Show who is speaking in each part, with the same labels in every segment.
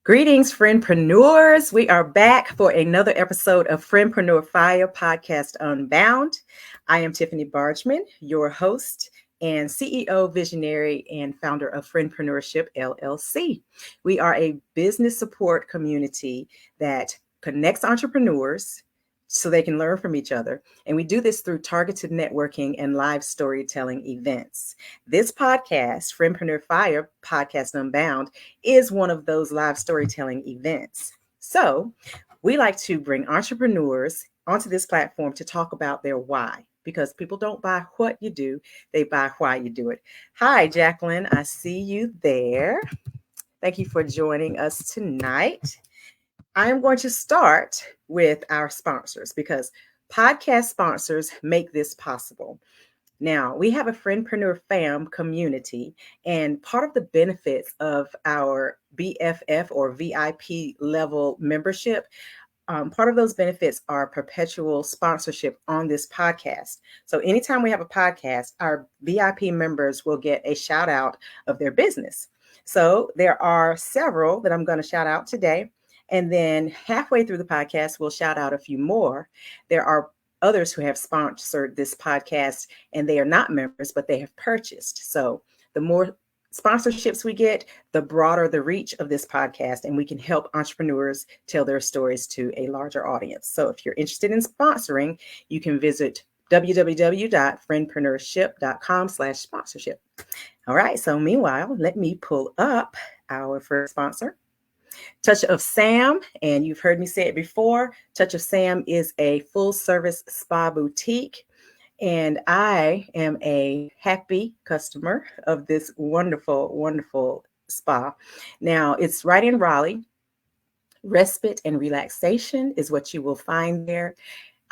Speaker 1: Greetings, Friendpreneurs. We are back for another episode of Friendpreneur Fiyah podcast Unbound. I am Tiffany Bargman, your host and CEO, visionary, and founder of Friendpreneurship, LLC. We are a business support community that connects entrepreneurs so they can learn from each other. And we do this through targeted networking and live storytelling events. This podcast, Friendpreneur Fiyah podcast Unbound, is one of those live storytelling events. So we like to bring entrepreneurs onto this platform to talk about their why, because people don't buy what you do, they buy why you do it. Hi, Jacqueline. I see you there. Thank you for joining us tonight. I am going to start with our sponsors because podcast sponsors make this possible. Now, we have a Friendpreneur fam community, and part of the benefits of our BFF or VIP level membership, part of those benefits are perpetual sponsorship on this podcast. So anytime we have a podcast, our VIP members will get a shout out of their business. So there are several that I'm going to shout out today. And then halfway through the podcast, we'll shout out a few more. There are others who have sponsored this podcast and they are not members, but they have purchased. So the more sponsorships we get, the broader the reach of this podcast, and we can help entrepreneurs tell their stories to a larger audience. So if you're interested in sponsoring, you can visit www.friendpreneurship.com/sponsorship. All right. So meanwhile, let me pull up our first sponsor. Touch of Sam, and you've heard me say it before, Touch of Sam is a full-service spa boutique, and I am a happy customer of this wonderful, wonderful spa. Now, it's right in Raleigh. Respite and relaxation is what you will find there,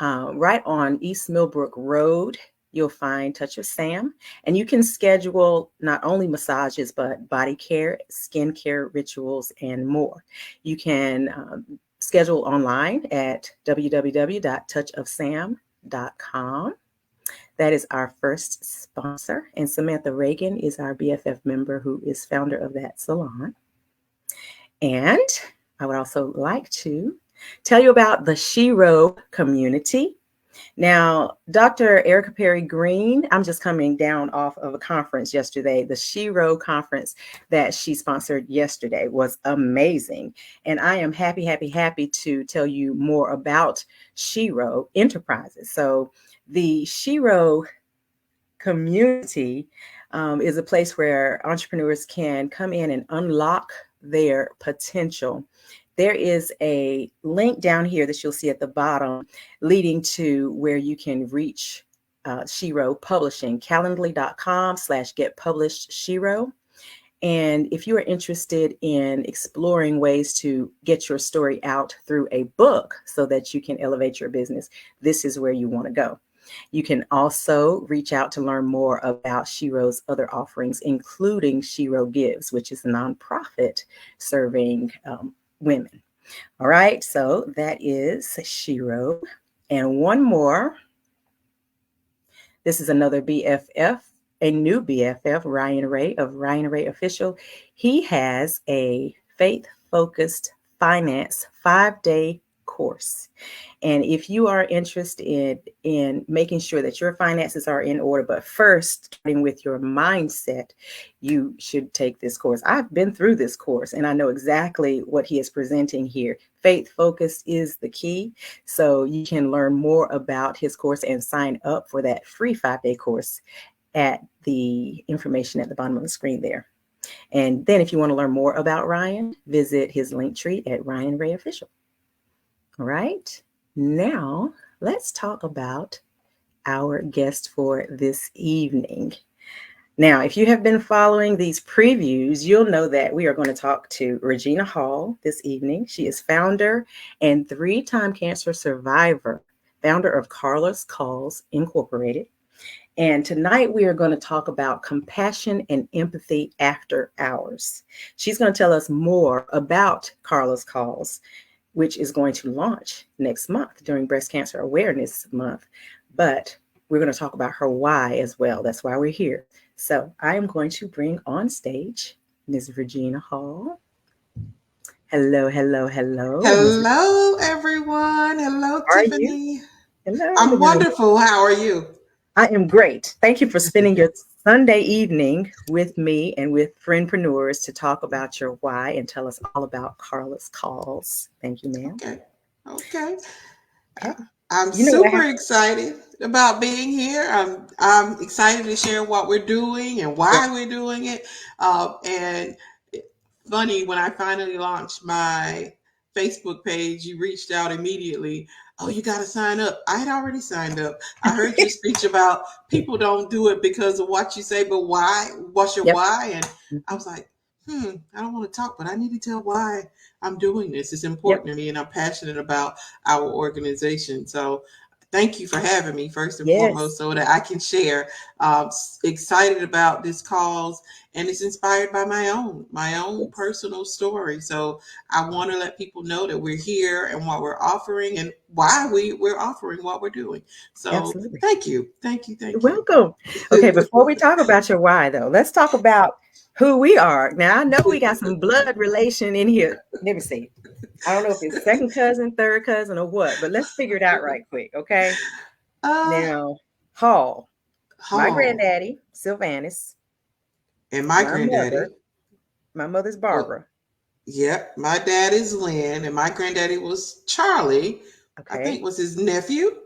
Speaker 1: right on East Millbrook Road. You'll find Touch of Sam, and you can schedule not only massages, but body care, skincare rituals, and more. You can schedule online at www.touchofsam.com. That is our first sponsor. And Samantha Reagan is our BFF member who is founder of that salon. And I would also like to tell you about the Shiro community. Now, Dr. Erica Perry Green, I'm just coming down off of a conference yesterday. The Shiro conference that she sponsored yesterday was amazing. And I am happy to tell you more about Shiro Enterprises. So the Shiro community is a place where entrepreneurs can come in and unlock their potential. There is a link down here that you'll see at the bottom leading to where you can reach Shiro Publishing, calendly.com/getpublishedshiro. And if you are interested in exploring ways to get your story out through a book so that you can elevate your business, this is where you want to go. You can also reach out to learn more about Shiro's other offerings, including Shiro Gives, which is a nonprofit serving women. All right, so that is Shiro. And one more. This is another BFF, a new BFF, Ryan Ray of Ryan Ray Official. He has a faith-focused finance 5-day course. And if you are interested in making sure that your finances are in order, but first starting with your mindset, you should take this course. I've been through this course and I know exactly what he is presenting here. Faith focus is the key. So you can learn more about his course and sign up for that free 5-day course at the information at the bottom of the screen there. And then if you want to learn more about Ryan, visit his link tree at Ryan Ray Official. All right, now let's talk about our guest for this evening. Now, if you have been following these previews, you'll know that we are going to talk to Regina Hall this evening. She is founder and 3-time cancer survivor, founder of Carla's Calls Incorporated. And tonight we are going to talk about compassion and empathy after hours. She's going to tell us more about Carla's Calls, which is going to launch next month during Breast Cancer Awareness Month. But we're going to talk about her why as well. That's why we're here. So I am going to bring on stage Ms. Regina Hall. Hello, hello, hello, Mrs.
Speaker 2: Hello, everyone. Hello,
Speaker 1: How are you?
Speaker 2: Tiffany.
Speaker 1: Hello,
Speaker 2: I'm
Speaker 1: good morning.
Speaker 2: wonderful. How are you?
Speaker 1: I am great. Thank you for spending your Sunday evening with me and with Friendpreneurs to talk about your why and tell us all about Carla's calls. Thank you, ma'am.
Speaker 2: Okay. Okay.
Speaker 1: Okay.
Speaker 2: I'm
Speaker 1: You know what I
Speaker 2: super
Speaker 1: have?
Speaker 2: excited about being here. I'm excited to share what we're doing and
Speaker 1: Yeah.
Speaker 2: why we're doing it. And funny, when I finally launched my Facebook page, you reached out immediately. Oh, you got to sign up. I had already signed up. I heard your speech about people don't do it because of what you say, but why? What's your
Speaker 1: Yep.
Speaker 2: why? And I
Speaker 1: Mhm.
Speaker 2: was like, I don't want to talk, but I need to tell why I'm doing this. It's
Speaker 1: Yep.
Speaker 2: important to me, and I'm passionate about our organization. So thank you for having me, first and foremost,
Speaker 1: Yes.
Speaker 2: so that I can share. Excited about this cause, and it's inspired by my own
Speaker 1: Yes.
Speaker 2: personal story. So I want to let people know that we're here and what we're offering and why we're offering what we're doing. So
Speaker 1: Absolutely.
Speaker 2: thank you, thank you,
Speaker 1: You're
Speaker 2: thank you.
Speaker 1: welcome. Okay, before we talk about your why, though, let's talk about who we are. Now, I know we got some blood relation in here. Let me see. I don't know if it's second cousin, third cousin, or what, but let's figure it out right quick, okay?
Speaker 2: uh
Speaker 1: Now, Hall, my
Speaker 2: Hall
Speaker 1: granddaddy, Sylvanus,
Speaker 2: and my
Speaker 1: my
Speaker 2: granddaddy.
Speaker 1: mother, my mother's
Speaker 2: Well,
Speaker 1: Barbara,
Speaker 2: yep, my dad is Lynn, and my granddaddy was Charlie. I think
Speaker 1: okay?
Speaker 2: was his nephew.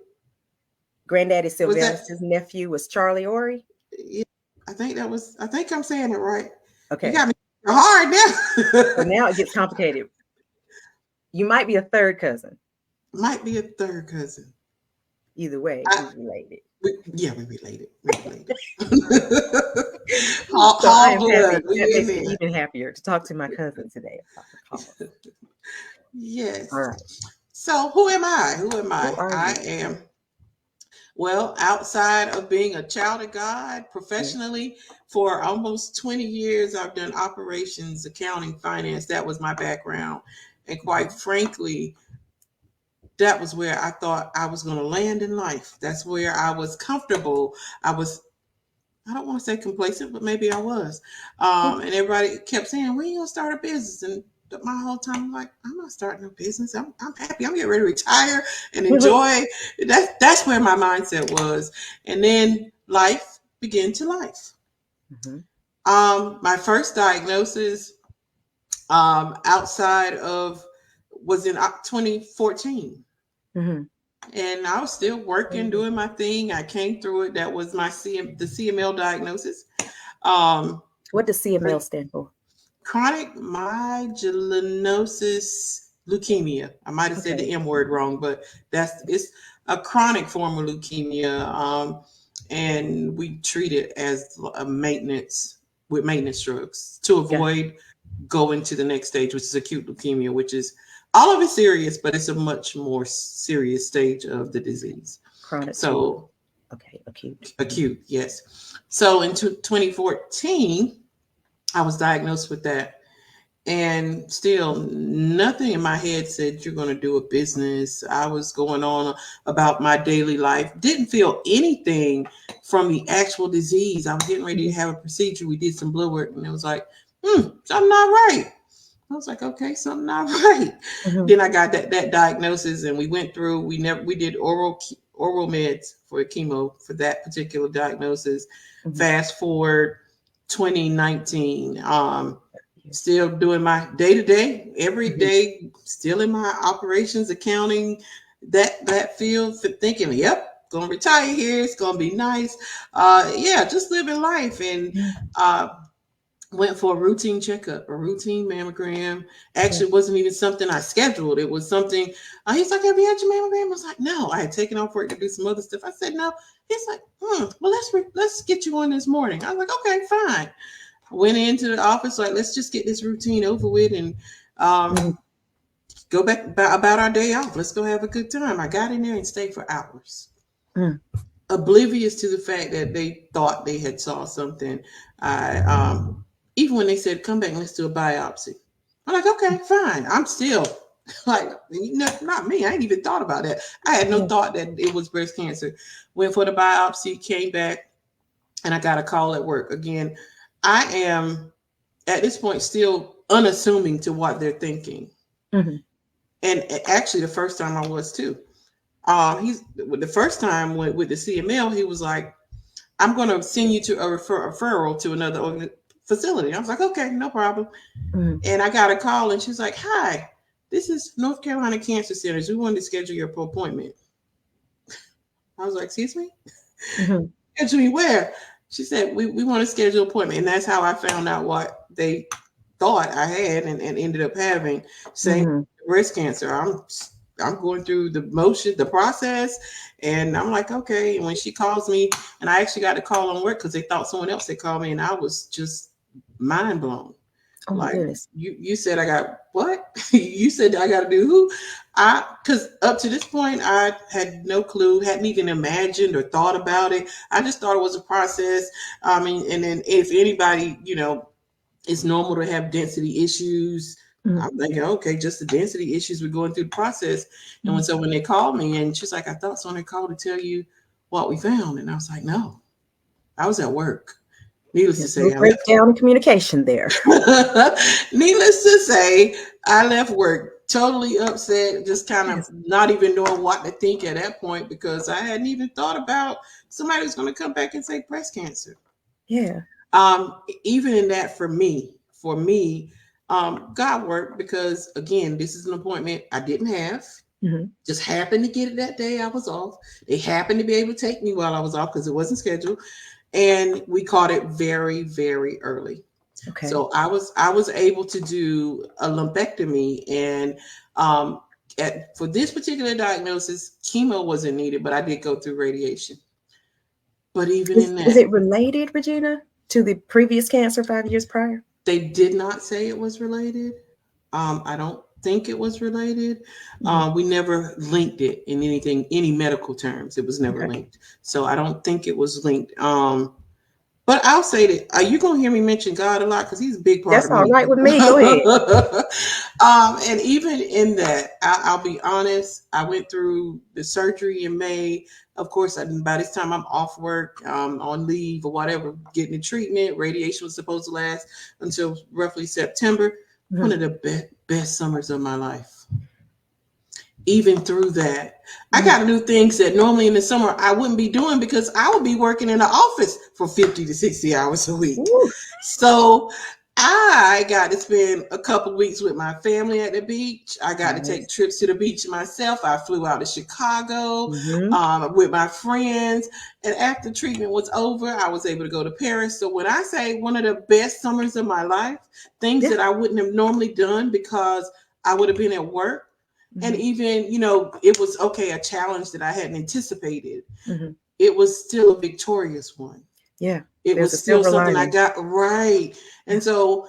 Speaker 1: Granddaddy
Speaker 2: Was that?
Speaker 1: Sylvanus's nephew was Charlie Ori.
Speaker 2: Yeah, I think that was. I think I'm saying it right. You
Speaker 1: Okay,
Speaker 2: got me hard
Speaker 1: so
Speaker 2: now.
Speaker 1: now it gets complicated. You might be a third cousin.
Speaker 2: Might be a third cousin.
Speaker 1: Either way,
Speaker 2: I,
Speaker 1: he's related.
Speaker 2: yeah, we related. We related. Hall,
Speaker 1: So I
Speaker 2: Hall
Speaker 1: am
Speaker 2: blood.
Speaker 1: happy. That
Speaker 2: We in
Speaker 1: makes me
Speaker 2: there.
Speaker 1: even happier to talk to my cousin today about the cause. All
Speaker 2: Yes.
Speaker 1: right.
Speaker 2: So who am I? Who am
Speaker 1: Who
Speaker 2: I?
Speaker 1: are
Speaker 2: I
Speaker 1: you?
Speaker 2: am, well, outside of being a child of God,
Speaker 1: Yes.
Speaker 2: professionally, for almost 20 years, I've done operations, accounting, finance. That was my background. And quite
Speaker 1: Mhm.
Speaker 2: frankly, that was where I thought I was going to land in life. That's where I was comfortable. I was, I don't want to say complacent, but maybe I was. And everybody kept saying, when you going to start a business? And my whole time, I'm like, I'm not starting a business. I'm happy. I'm getting ready to retire and enjoy. That's where my mindset was. And then life began to life.
Speaker 1: Mhm.
Speaker 2: My first diagnosis outside of was in 2014,
Speaker 1: Mhm.
Speaker 2: and I was still working,
Speaker 1: Mhm.
Speaker 2: doing my thing. I came through it. That was my the CML diagnosis. Um,
Speaker 1: What does CML
Speaker 2: but
Speaker 1: stand for?
Speaker 2: chronic myelinosis leukemia. I might have said
Speaker 1: Okay.
Speaker 2: the M word wrong, but it's a chronic form of leukemia. And we treat it as a maintenance with maintenance drugs to
Speaker 1: Got
Speaker 2: avoid going to the next stage, which is acute leukemia, which is all of it serious, but it's a much more serious stage of the disease.
Speaker 1: chronic to
Speaker 2: So
Speaker 1: okay, acute. Mhm.
Speaker 2: acute, yes. So in 2014, I was diagnosed with that. And still, nothing in my head said you're going to do a business. I was going on about my daily life. Didn't feel anything from the actual disease. I was getting ready to
Speaker 1: Mhm.
Speaker 2: have a procedure. We did some blood work, and it was like, something not right. I was like, okay, something not right.
Speaker 1: Mhm.
Speaker 2: Then I got that diagnosis, and we went through. We did oral meds for chemo for that particular diagnosis.
Speaker 1: Mhm.
Speaker 2: Fast forward 2019,
Speaker 1: Yes.
Speaker 2: still doing my day to day, every
Speaker 1: Mhm.
Speaker 2: day, still in my operations, accounting, that field, for thinking, yep, gonna retire here. It's gonna be nice. Yeah, just living life, and
Speaker 1: Mhm.
Speaker 2: uh, went for a routine checkup, a routine mammogram.
Speaker 1: Okay.
Speaker 2: Actually, it wasn't even something I scheduled. It was something. He's like, "Have you had your mammogram?" I was like, "No." I had taken off work to do some other stuff. I said, "No." He's like, "Well, let's get you on this morning." I was like, "Okay, fine." I went into the office like, "Let's just get this routine over with and
Speaker 1: Mhm.
Speaker 2: go back about our day off. Let's go have a good time." I got in there and stayed for hours,
Speaker 1: Mhm.
Speaker 2: oblivious to the fact that they thought they had saw something. I even when they said come back and let's do a biopsy, I'm like, okay, fine. I'm still like, not me. I ain't even thought about that. I had no
Speaker 1: Mhm.
Speaker 2: thought that it was breast cancer. Went for the biopsy, came back, and I got a call at work again. I am at this point still unassuming to what they're thinking.
Speaker 1: Mm-hmm.
Speaker 2: And actually, the first time I was too. He's the first time with the CML, he was like, "I'm going to send you to a referral to another facility." I was like, "Okay, no problem."
Speaker 1: Mm-hmm.
Speaker 2: And I got a call, and she's like, "Hi, this is North Carolina Cancer Centers. We wanted to schedule your appointment." I was like, "Excuse me?
Speaker 1: Mm-hmm.
Speaker 2: Schedule me where?" She said, we want to schedule an appointment. And that's how I found out what they thought I had and ended up having, saying
Speaker 1: Mm-hmm.
Speaker 2: breast cancer. I'm going through the motion, the process, and I'm like, okay. And when she calls me, and I actually got to call on work because they thought someone else had called me, and I was just mind blown.
Speaker 1: Oh my
Speaker 2: Like,
Speaker 1: goodness.
Speaker 2: you said I got what? You said I got to do who? Because up to this point I had no clue, hadn't even imagined or thought about it. I just thought it was a process. I mean, and then if anybody, it's normal to have density issues.
Speaker 1: Mm-hmm.
Speaker 2: I'm thinking, okay, just the density issues. We're going through the process. And when they called me, and she's like, "I thought someone had called to tell you what we found," and I was like, "No, I was at work." Needless to say,
Speaker 1: No breakdown in communication there.
Speaker 2: Needless to say, I left work totally upset, just kind of
Speaker 1: Yes.
Speaker 2: not even knowing what to think at that point because I hadn't even thought about somebody was going to come back and say breast cancer.
Speaker 1: Yeah.
Speaker 2: Even in that, for me, God worked because again, this is an appointment I didn't have.
Speaker 1: Mm-hmm.
Speaker 2: Just happened to get it that day I was off. They happened to be able to take me while I was off because it wasn't scheduled, and we caught it very, very early.
Speaker 1: Okay.
Speaker 2: So I was able to do a lumpectomy, and for this particular diagnosis, chemo wasn't needed, but I did go through radiation. But even in
Speaker 1: Is
Speaker 2: that,
Speaker 1: it related, Regina, to the previous cancer 5 years prior?
Speaker 2: they did not say it was related. I don't think it was related.
Speaker 1: Mm-hmm.
Speaker 2: We never linked it in any medical terms. It was never
Speaker 1: Okay.
Speaker 2: linked. So I don't think it was linked. But I'll say that you're going to hear me mention God a lot because he's a big part
Speaker 1: That's
Speaker 2: of
Speaker 1: all
Speaker 2: me.
Speaker 1: right with me. Go ahead.
Speaker 2: And even in that, I'll be honest, I went through the surgery in May. Of course, by this time I'm off work, on leave or whatever, getting the treatment. Radiation was supposed to last until roughly September. One
Speaker 1: Mm-hmm.
Speaker 2: of the best summers of my life. Even through that, I
Speaker 1: Mm-hmm.
Speaker 2: got to do things that normally in the summer I wouldn't be doing because I would be working in the office for 50 to 60 hours a week.
Speaker 1: Woo.
Speaker 2: So I got to spend a couple weeks with my family at the beach. I got to take
Speaker 1: Nice.
Speaker 2: trips to the beach myself. I flew out to Chicago
Speaker 1: Mm-hmm.
Speaker 2: with my friends. And after treatment was over, I was able to go to Paris. So when I say one of the best summers of my life, things
Speaker 1: Yeah.
Speaker 2: that I wouldn't have normally done because I would have been at work. And
Speaker 1: Mm-hmm.
Speaker 2: even, it was okay, a challenge that I hadn't anticipated.
Speaker 1: Mm-hmm.
Speaker 2: It was still a victorious one.
Speaker 1: Yeah.
Speaker 2: It
Speaker 1: There's a
Speaker 2: was still
Speaker 1: silver
Speaker 2: something I
Speaker 1: lining.
Speaker 2: got right.
Speaker 1: Yeah.
Speaker 2: And so,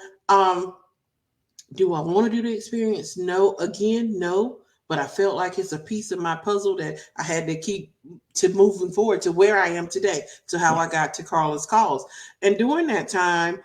Speaker 2: do I want to do the experience? No. Again, no. But I felt like it's a piece of my puzzle that I had to keep to moving forward to where I am today, to how
Speaker 1: Yeah.
Speaker 2: I got to Carla's calls. And during that time,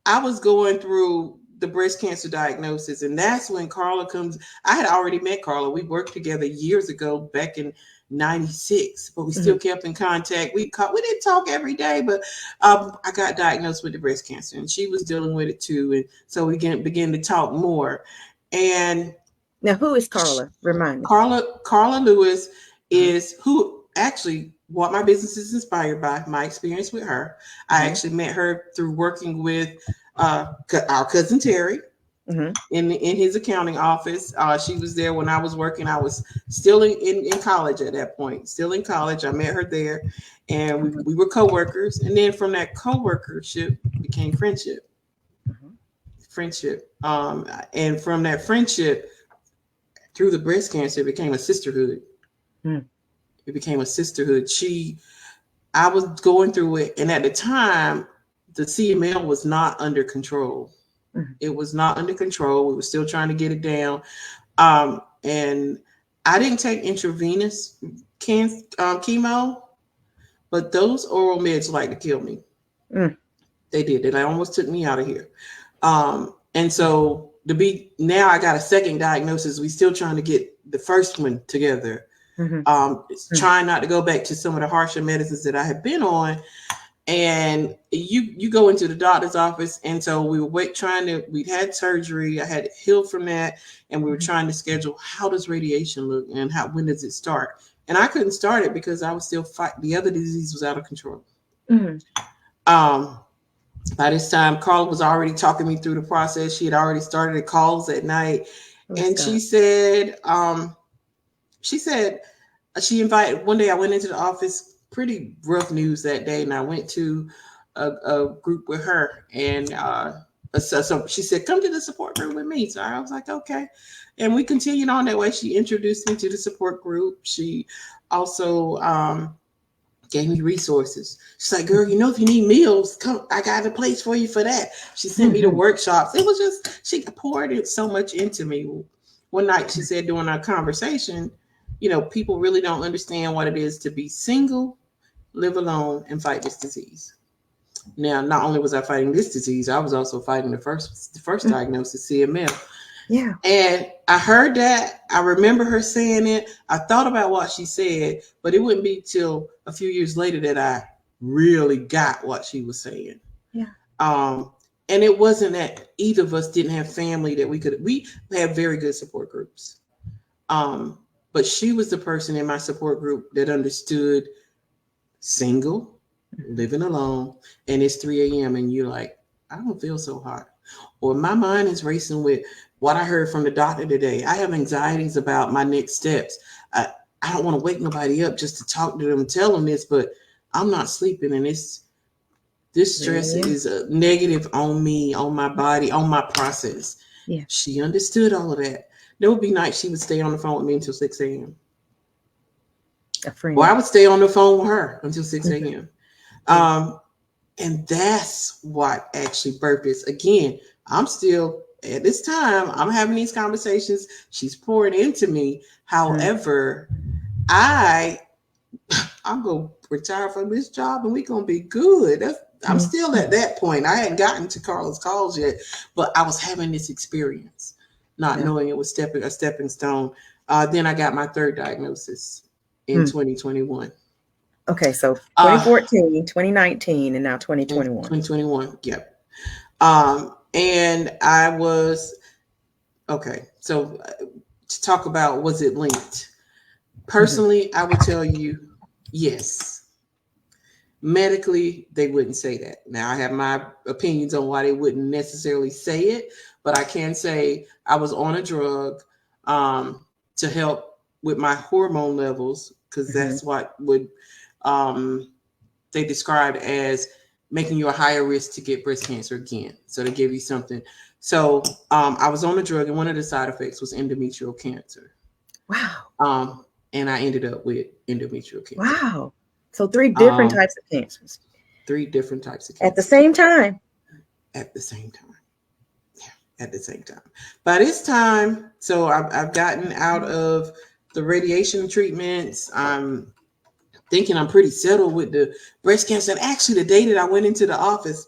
Speaker 2: I was going through the breast cancer diagnosis, and that's when Carla comes. I had already met Carla. We worked together years ago, back in '96, but we still
Speaker 1: Mm-hmm.
Speaker 2: kept in contact. We didn't talk every day, but I got diagnosed with the breast cancer, and she was dealing with it too, and so we began to talk more. And
Speaker 1: Now, who is Carla? Remind me.
Speaker 2: Carla Lewis
Speaker 1: Uh-huh.
Speaker 2: is who actually what my business is inspired by, my experience with her. I
Speaker 1: Mm-hmm.
Speaker 2: actually met her through working with our cousin Terry
Speaker 1: Mm-hmm.
Speaker 2: in his accounting office. She was there when I was working. I was still in college at that point, still in college. I met her there, and we were co-workers. And then from that co-workership became friendship.
Speaker 1: Mm-hmm.
Speaker 2: And from that friendship, through the breast cancer, it became a sisterhood.
Speaker 1: Mm.
Speaker 2: It became a sisterhood. I was going through it, and at the time, the CML was not under control.
Speaker 1: Mm-hmm.
Speaker 2: It was not under control. We were still trying to get it down. And I didn't take intravenous chemo, but those oral meds like to kill me.
Speaker 1: Mm.
Speaker 2: They did. They almost took me out of here. And so now I got a second diagnosis. We still trying to get the first one together.
Speaker 1: Mm-hmm.
Speaker 2: Trying not to go back to some of the harsher medicines that I had been on. And you go into the doctor's office, and so we were we'd had surgery, I had healed from that, and we were trying to schedule, how does radiation look and when does it start? And I couldn't start it because I was still the other disease was out of control. Mm-hmm. By this time, Carla was already talking me through the process. She had already started the calls at night. And she said, she invited, one day I went into the office, pretty rough news that day, and I went to a group with her, and so she said, come to the support group with me. So I was like, okay. And we continued on that way. She introduced me to the support group. She also gave me resources. She's like, girl, if you need meals, come, I got a place for you for that. She sent me to workshops. It was just, she poured so much into me. One night she said during our conversation, people really don't understand what it is to be single, live alone, and fight this disease. Now, not only was I fighting this disease, I was also fighting the first diagnosis, CML. Yeah. And I heard that. I remember her saying it. I thought about what she said, but it wouldn't be till a few years later that I really got what she was saying. Yeah. And it wasn't that either of us didn't have family that we had very good support groups. But she was the person in my support group that understood single, living alone, and it's 3 a.m. and you're like, I don't feel so hot. Or my mind is racing with what I heard from the doctor today. I have anxieties about my next steps. I don't want to wake nobody up just to talk to them and tell them this, but I'm not sleeping, and this stress is a negative on me, on my body, on my process. Yeah. She understood all of that. There would be nights she would stay on the phone with me until 6 a.m. Or I would stay on the phone with her until 6 a.m. And that's what actually birthed this. Again, I'm still, at this time, I'm having these conversations. She's pouring into me. However, I'm going to retire from this job and we're going to be good. I'm still at that point. I hadn't gotten to Carla's calls yet, but I was having this experience, not knowing it was a stepping stone. Then I got my third diagnosis in 2021.
Speaker 1: Okay, so 2014, 2019, and now 2021.
Speaker 2: 2021, yep. And I was, okay, so to talk about, was it linked? Personally, I would tell you, yes. Medically, they wouldn't say that. Now, I have my opinions on why they wouldn't necessarily say it, but I can say I was on a drug to help with my hormone levels, because that's what would they described as making you a higher risk to get breast cancer again. So they give you something. So I was on a drug, and one of the side effects was endometrial cancer. Wow. And I ended up with endometrial cancer.
Speaker 1: Wow. So 3 different types of cancers.
Speaker 2: 3 different types of cancer.
Speaker 1: At the same time.
Speaker 2: At the same time. Yeah, at the same time. By this time, so I've gotten out of the radiation treatments. I'm thinking I'm pretty settled with the breast cancer. And actually, the day that I went into the office,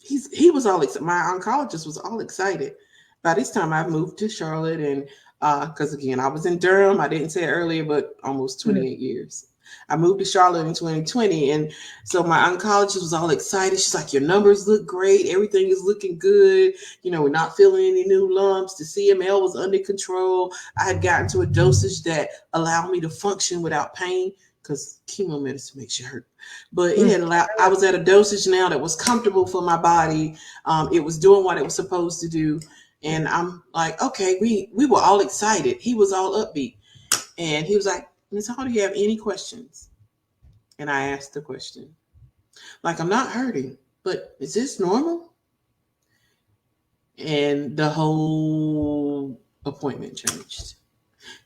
Speaker 2: he was all excited. My oncologist was all excited. By this time, I've moved to Charlotte, and because again, I was in Durham. I didn't say it earlier, but almost 28 years. I moved to Charlotte in 2020, and so my oncologist was all excited. She's like, "Your numbers look great. Everything is looking good. We're not feeling any new lumps. The CML was under control. I had gotten to a dosage that allowed me to function without pain, because chemo medicine makes you hurt. But it had allowed. I was at a dosage now that was comfortable for my body. It was doing what it was supposed to do." And I'm like, okay, we were all excited. He was all upbeat. And he was like, Ms. Hall, do you have any questions? And I asked the question. Like, I'm not hurting, but is this normal? And the whole appointment changed.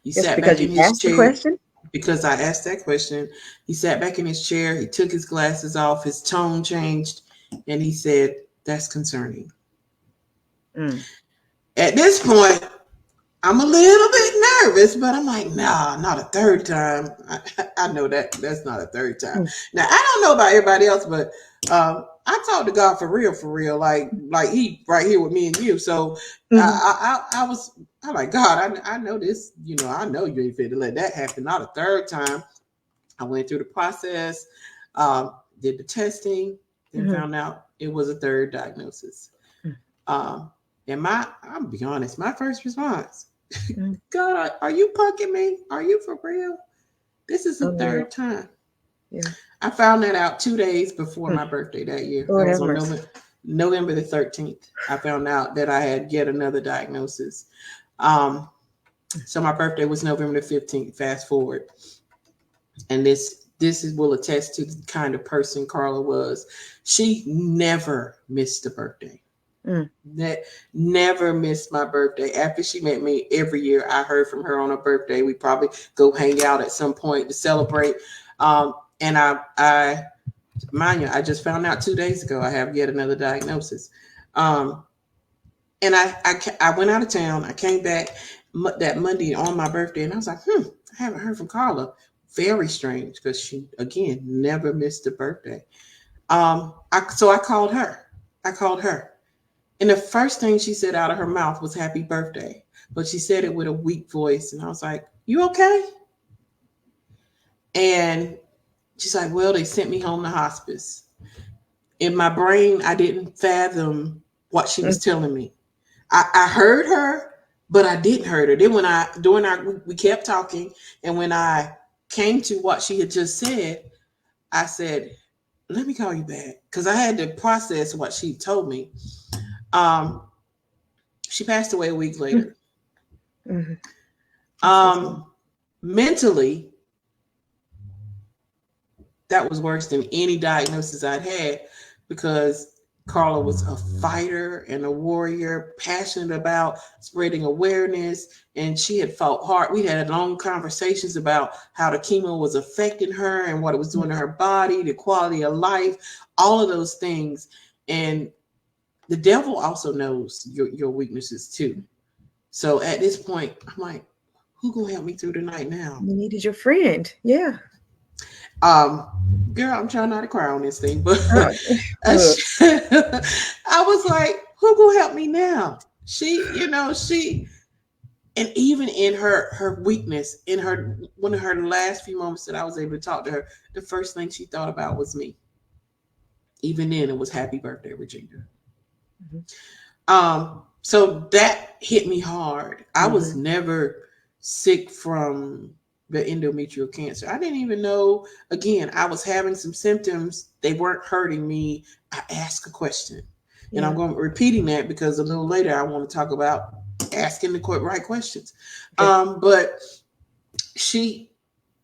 Speaker 2: He sat back in his chair. Because I asked that question. He sat back in his chair. He took his glasses off. His tone changed. And he said, that's concerning. At this point, I'm a little bit nervous, but I'm like, nah, not a third time. I know that's not a third time. Now, I don't know about everybody else, but I talk to God for real, like he right here with me and you. So I'm like, God, I know this, I know you ain't fit to let that happen. Not a third time. I went through the process. Did the testing, then found out it was a third diagnosis. And I'll be honest, my first response, God, are you punking me? Are you for real? This is the third time.
Speaker 1: Yeah.
Speaker 2: I found that out 2 days before my birthday that year. That was on November the 13th. I found out that I had yet another diagnosis. So my birthday was November the 15th. Fast forward. And this will attest to the kind of person Carla was. She never missed a birthday. That never missed my birthday. After she met me, every year I heard from her on her birthday. We probably go hang out at some point to celebrate. And I mind you, I just found out 2 days ago I have yet another diagnosis. And I went out of town. I came back that Monday on my birthday, and I was like, I haven't heard from Carla. Very strange, because she, again, never missed a birthday. So I called her. And the first thing she said out of her mouth was happy birthday. But she said it with a weak voice. And I was like, you okay? And she's like, well, they sent me home to hospice. In my brain, I didn't fathom what she was telling me. I heard her, but I didn't hear her. Then we kept talking. And when I came to what she had just said, I said, let me call you back. Because I had to process what she told me. She passed away a week later. Mentally, that was worse than any diagnosis I'd had, because Carla was a fighter and a warrior, passionate about spreading awareness, and she had fought hard. We had long conversations about how the chemo was affecting her and what it was doing to her body, the quality of life, all of those things. And the devil also knows your weaknesses too. So at this point, I'm like, who gonna help me through the night now?
Speaker 1: You needed your friend. Yeah.
Speaker 2: Girl, I'm trying not to cry on this thing, but I was like, who gonna help me now? She, and even in her weakness, one of her last few moments that I was able to talk to her, the first thing she thought about was me. Even then, it was happy birthday, Regina. So that hit me hard. I was never sick from the endometrial cancer. I didn't even know, again, I was having some symptoms. They weren't hurting me. I asked a question. And I'm going repeating that because a little later I want to talk about asking the right questions. But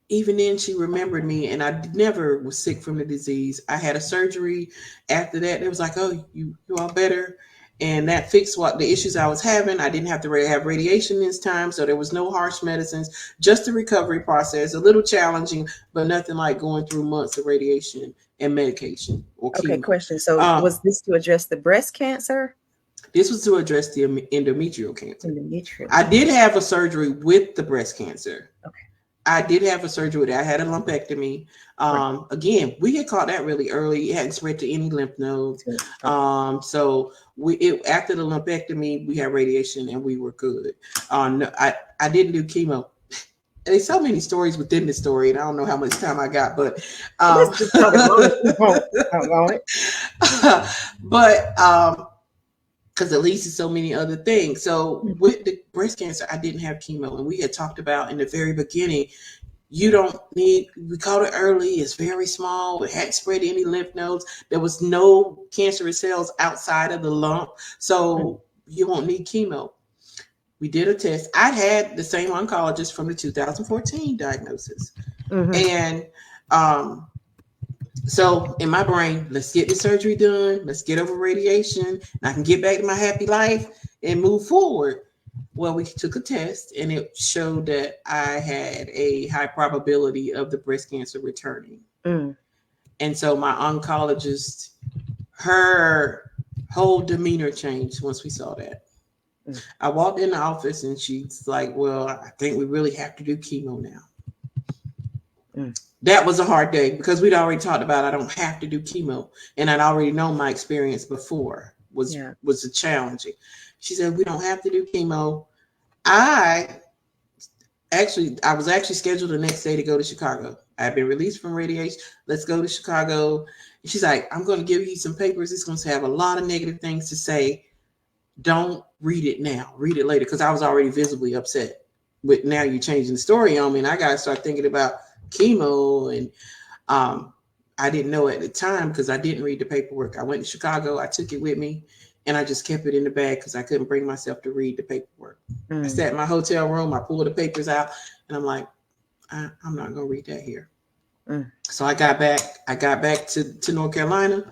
Speaker 2: even then she remembered me, and I never was sick from the disease. I had a surgery after that. It was like, oh, you all better. And that fixed what the issues I was having. I didn't have to have radiation this time, so there was no harsh medicines, just the recovery process, a little challenging, but nothing like going through months of radiation and medication or chemo.
Speaker 1: Okay, question. So was this to address the breast cancer?
Speaker 2: This was to address the endometrial cancer. I did have a surgery with the breast cancer. Okay. I did have a surgery. I had a lumpectomy. Again, we had caught that really early. It hadn't spread to any lymph nodes. So after the lumpectomy, we had radiation and we were good. No, I didn't do chemo. There's so many stories within the story, and I don't know how much time I got, but let's just talk about it. But because at least it's so many other things. So with the breast cancer, I didn't have chemo. And we had talked about in the very beginning, we caught it early. It's very small. It hadn't spread to any lymph nodes. There was no cancerous cells outside of the lump. So you won't need chemo. We did a test. I had the same oncologist from the 2014 diagnosis. And so in my brain, let's get the surgery done. Let's get over radiation. And I can get back to my happy life and move forward. Well, we took a test and it showed that I had a high probability of the breast cancer returning. And so my oncologist, her whole demeanor changed once we saw that. I walked in the office and she's like, well, I think we really have to do chemo now. That was a hard day because we'd already talked about I don't have to do chemo. And I'd already known my experience before was challenging. She said, we don't have to do chemo. I was actually scheduled the next day to go to Chicago. I had been released from radiation. Let's go to Chicago. And she's like, I'm going to give you some papers. It's going to have a lot of negative things to say. Don't read it now. Read it later. Because I was already visibly upset. But now you're changing the story on me. And I got to start thinking about chemo. And I didn't know at the time because I didn't read the paperwork. I went to Chicago. I took it with me. And I just kept it in the bag because I couldn't bring myself to read the paperwork. I sat in my hotel room. I pulled the papers out. And I'm like, I'm not going to read that here. So I got back to North Carolina,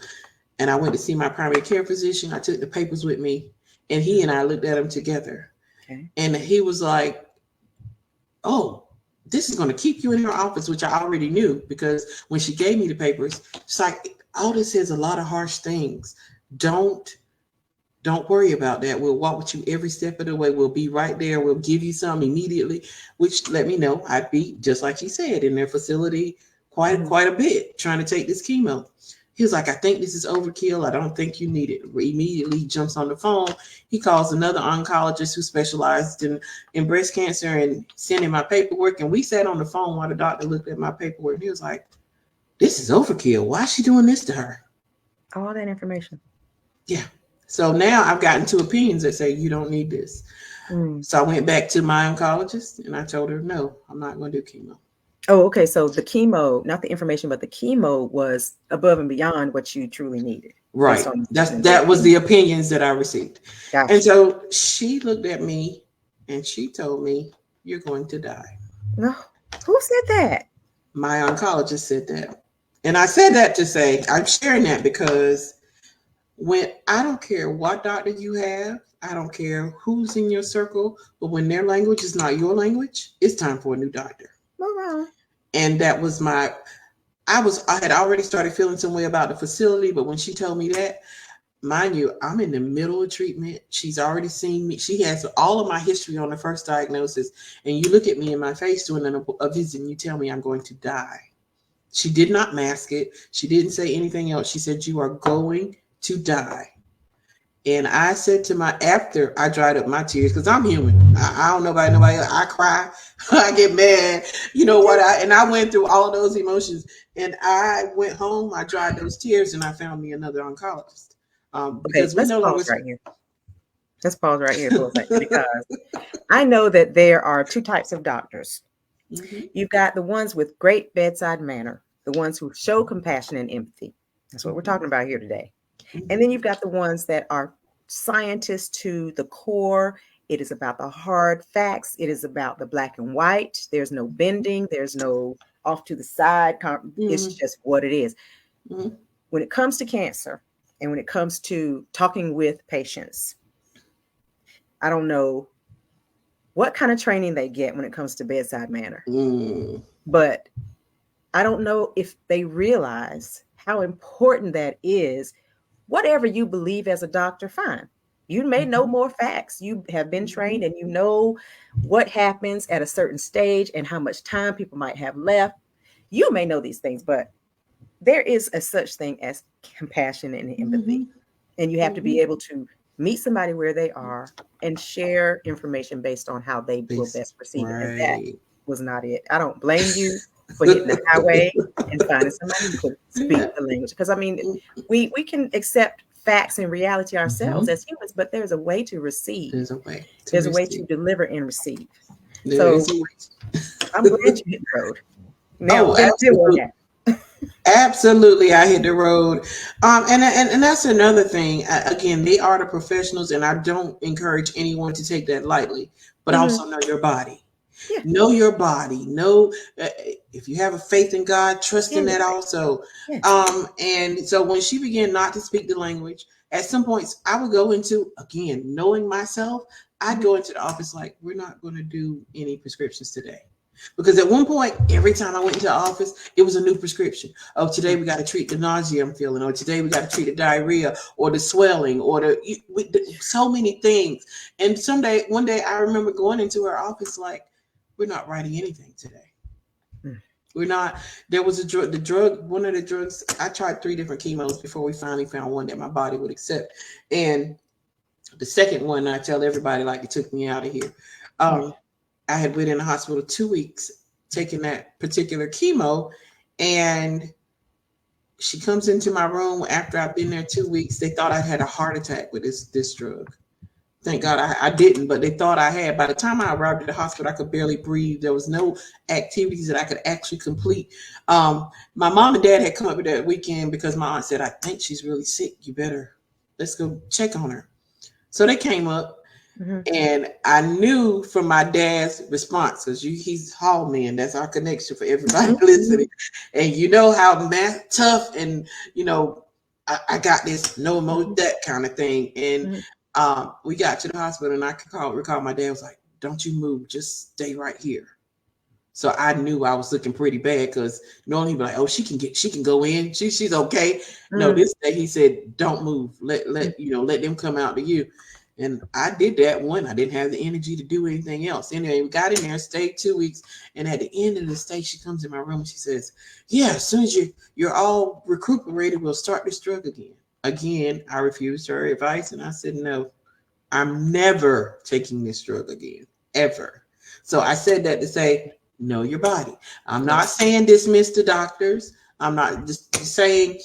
Speaker 2: and I went to see my primary care physician. I took the papers with me, and he and I looked at them together. Okay. And he was like, oh, this is going to keep you in her office, which I already knew because when she gave me the papers, she's like, all this says a lot of harsh things. Don't worry about that. We'll walk with you every step of the way. We'll be right there. We'll give you some immediately, which let me know I'd be, just like she said, in their facility quite a bit trying to take this chemo. He was like, I think this is overkill. I don't think you need it. Immediately jumps on the phone. He calls another oncologist who specialized in breast cancer and sent him my paperwork. And we sat on the phone while the doctor looked at my paperwork. And he was like, this is overkill. Why is she doing this to her?
Speaker 1: All that information.
Speaker 2: Yeah. So now I've gotten two opinions that say you don't need this. So I went back to my oncologist and I told her, no, I'm not going to do chemo.
Speaker 1: Oh, okay. So the chemo, not the information, but the chemo was above and beyond what you truly needed.
Speaker 2: Right. That was the opinions that I received. Gotcha. And so she looked at me and she told me, you're going to die.
Speaker 1: No. Who said that?
Speaker 2: My oncologist said that. And I said that to say, I'm sharing that because when I don't care what doctor you have, I don't care who's in your circle, but when their language is not your language, it's time for a new doctor.
Speaker 1: Oh,
Speaker 2: and that was I had already started feeling some way about the facility, but when she told me that, mind you, I'm in the middle of treatment. She's already seen me. She has all of my history on the first diagnosis. And you look at me in my face doing a visit and you tell me I'm going to die. She did not mask it. She didn't say anything else. She said, you are going to die. And I said after I dried up my tears, because I'm human. I don't know about nobody else. I cry, I get mad, you know what? I went through all of those emotions. And I went home, I dried those tears, and I found me another oncologist. Because
Speaker 1: let's pause right here. Let's pause right here for a second, because I know that there are two types of doctors. Mm-hmm. You've got the ones with great bedside manner, the ones who show compassion and empathy. That's what we're talking about here today. And then you've got the ones that are scientists to the core. It is about the hard facts. It is about the black and white. There's no bending. There's no off to the side. It's just what it is. When it comes to cancer and when it comes to talking with patients, I don't know what kind of training they get when it comes to bedside manner, but I don't know if they realize how important that is. Whatever you believe as a doctor, fine. You may know more facts. You have been trained and you know what happens at a certain stage and how much time people might have left. You may know these things, but there is a such thing as compassion and empathy. And you have to be able to meet somebody where they are and share information based on how they will best perceive it. And that was not it. I don't blame you for hitting the highway and finding somebody who can speak the language. Because I mean, we can accept facts and reality ourselves as humans, but there's a way to receive. There's a way to deliver and receive. So I'm glad you hit the road. Now,
Speaker 2: absolutely. Absolutely, I hit the road. And that's another thing. Again, they are the professionals, and I don't encourage anyone to take that lightly, but also know your body. Yeah. Know your body. Know if you have a faith in God, trust in that also. Yeah. And so when she began not to speak the language, at some points I would go into, again, knowing myself, I'd go into the office like, we're not going to do any prescriptions today. Because at one point, every time I went into the office, it was a new prescription. Oh, today we got to treat the nausea I'm feeling, or today we got to treat the diarrhea, or the swelling, or so many things. And one day I remember going into her office like, we're not writing anything today. We're not. There was one of the drugs, I tried 3 different chemos before we finally found one that my body would accept. And the second one, I tell everybody like it took me out of here. I had been in the hospital 2 weeks taking that particular chemo, and she comes into my room after I've been there 2 weeks. They thought I had a heart attack with this drug. Thank God I didn't, but they thought I had. By the time I arrived at the hospital, I could barely breathe. There was no activities that I could actually complete. My mom and dad had come up that weekend because my aunt said, I think she's really sick. Let's go check on her. So they came up. Mm-hmm. And I knew from my dad's response, because he's Hall man, that's our connection for everybody listening. And you know how tough and, I got this, no emotion, that kind of thing. And we got to the hospital, and I could recall my dad was like, don't you move, just stay right here. So I knew I was looking pretty bad, because normally he'd be like, oh, she can go in. She's okay. No, this day he said, don't move. Let them come out to you. And I did that one. I didn't have the energy to do anything else. Anyway, we got in there, stayed 2 weeks. And at the end of the stay, she comes in my room and she says, yeah, as soon as you're all recuperated, we'll start this drug again. Again, I refused her advice. And I said, no, I'm never taking this drug again, ever. So I said that to say, know your body. I'm not saying dismiss the doctors. I'm not just saying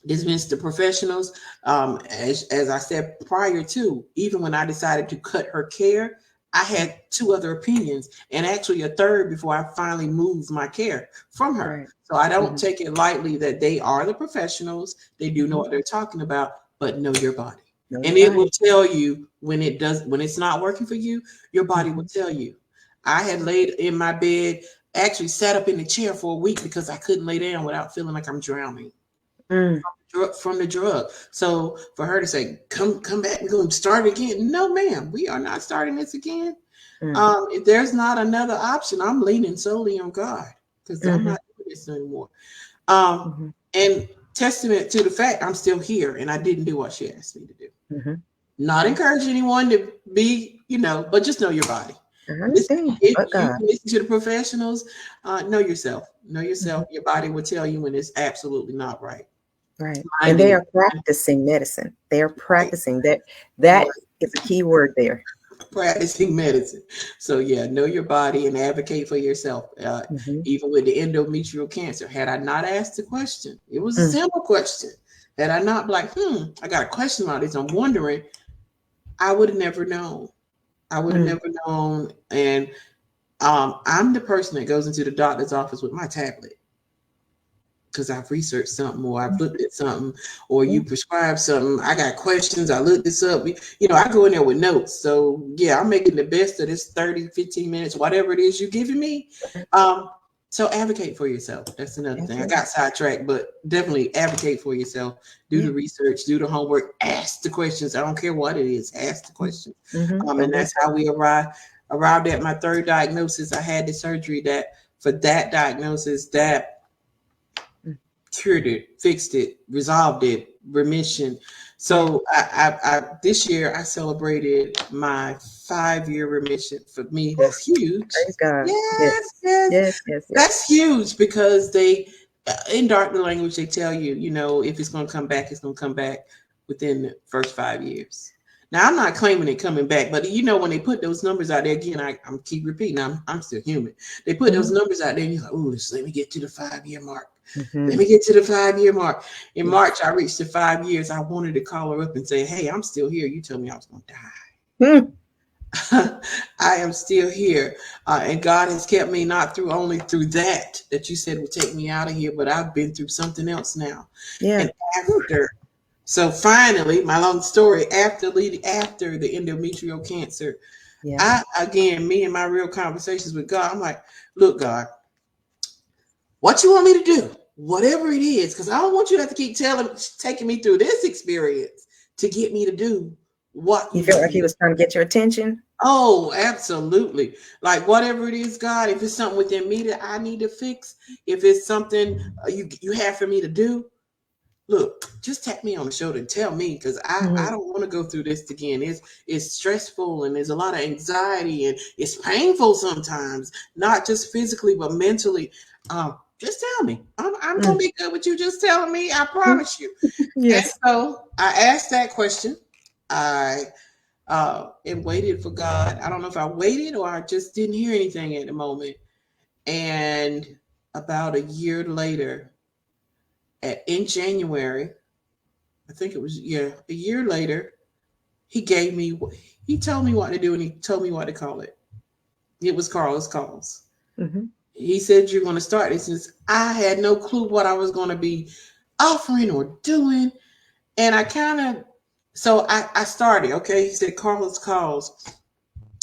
Speaker 2: dismiss the professionals. As I said prior to, even when I decided to cut her care, I had 2 other opinions, and actually a third before I finally moved my care from her. Right. So I don't take it lightly that they are the professionals. They do know what they're talking about, but know your body. It will tell you when it's not working for you. Your body will tell you. I had laid in my bed, actually sat up in the chair for a week because I couldn't lay down without feeling like I'm drowning. From the drug. So for her to say, come back, we're going to start again. No, ma'am, we are not starting this again. If there's not another option, I'm leaning solely on God, because I'm not doing this anymore. And testament to the fact I'm still here, and I didn't do what she asked me to do. Not encourage anyone to be, but just know your body. If you listen to the professionals, know yourself. Know yourself. Your body will tell you when it's absolutely not right.
Speaker 1: Right. And they are practicing medicine. They are practicing that is a key word there.
Speaker 2: Practicing medicine. So know your body and advocate for yourself. Even with the endometrial cancer, had I not asked the question, it was a simple question. Had I not like, I got a question about this, I'm wondering, I would have never known. And I'm the person that goes into the doctor's office with my tablet, because I've researched something, or I've looked at something, or you prescribe something. I got questions. I looked this up. I go in there with notes. So I'm making the best of this 30, 15 minutes, whatever it is you're giving me. So advocate for yourself. That's another thing. I got sidetracked, but definitely advocate for yourself. Do the research, do the homework, ask the questions. I don't care what it is. Ask the questions. And that's how we arrived at my 3rd diagnosis. I had the surgery for that diagnosis that cured it, fixed it, resolved it, remission. So I this year I celebrated my 5-year remission. For me, that's huge.
Speaker 1: Praise God.
Speaker 2: Yes. That's huge, because they, in doctor language, they tell you, if it's going to come back, it's going to come back within the first 5 years. Now, I'm not claiming it coming back, but when they put those numbers out there, again, I'm keep repeating, I'm still human. They put those numbers out there, and you're like, oh, let me get to the 5-year mark. Let me get to the 5-year mark. In March, I reached the 5 years. I wanted to call her up and say, hey, I'm still here. You told me I was going to die. I am still here. And God has kept me not only through that you said would take me out of here, but I've been through something else now. And so finally, my long story, after the endometrial cancer, me and my real conversations with God, I'm like, look, God, what you want me to do, whatever it is, because I don't want you to have to keep taking me through this experience to get me to do what
Speaker 1: you felt like he was trying to get your attention.
Speaker 2: Oh, absolutely. Like whatever it is, God, if it's something within me that I need to fix, if it's something you have for me to do, look, just tap me on the shoulder and tell me, because I don't want to go through this again. It's stressful, and there's a lot of anxiety, and it's painful sometimes, not just physically, but mentally. Just tell me. I'm going to be good with you just telling me. I promise you.
Speaker 1: Yes.
Speaker 2: And so I asked that question. I and waited for God. I don't know if I waited or I just didn't hear anything at the moment. And about a year later, in January, I think it was, yeah, a year later, he gave me, he told me what to do and he told me what to call it. It was Carla's Calls.
Speaker 1: Mm-hmm.
Speaker 2: He said, "You're going to start this." Since I had no clue what I was going to be offering or doing. And I kind of, so I started, okay. He said, "Carla's Calls."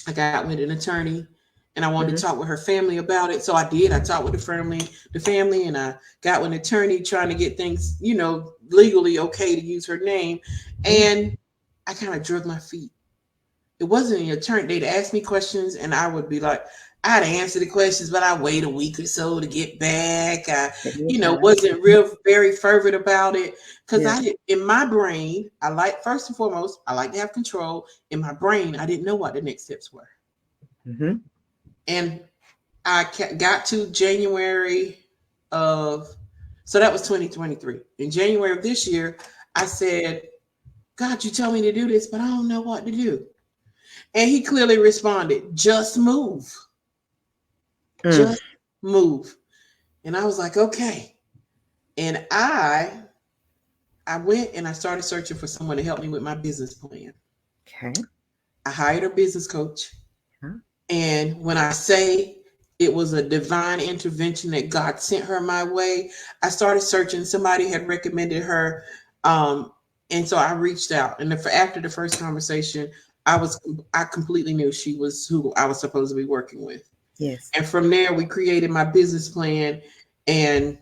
Speaker 2: I got with an attorney and I wanted to
Speaker 1: Mm-hmm.
Speaker 2: talk with her family about it. So I did. I talked with the family, and I got with an attorney trying to get things, legally okay to use her name.
Speaker 1: Yeah.
Speaker 2: And I kind of drug my feet. It wasn't an attorney. They'd ask me questions and I would be like, I'd answer the questions, but I wait a week or so to get back. I,
Speaker 1: Take your time.
Speaker 2: wasn't real very fervent about it because
Speaker 1: Yeah.
Speaker 2: in my brain, I like, first and foremost, I like to have control. In my brain, I didn't know what the next steps were.
Speaker 1: Mm-hmm.
Speaker 2: And I got to January of, so that was 2023. In January of this year, I said, "God, you tell me to do this, but I don't know what to do." And he clearly responded, "Just move,
Speaker 1: Mm.
Speaker 2: just move." And I was like, okay. And I went and I started searching for someone to help me with my business plan.
Speaker 1: Okay.
Speaker 2: I hired a business coach.
Speaker 1: Huh?
Speaker 2: And when I say it was a divine intervention that God sent her my way, I started searching. Somebody had recommended her. And so I reached out. And after the first conversation, I completely knew she was who I was supposed to be working with.
Speaker 1: Yes.
Speaker 2: And from there, we created my business plan. And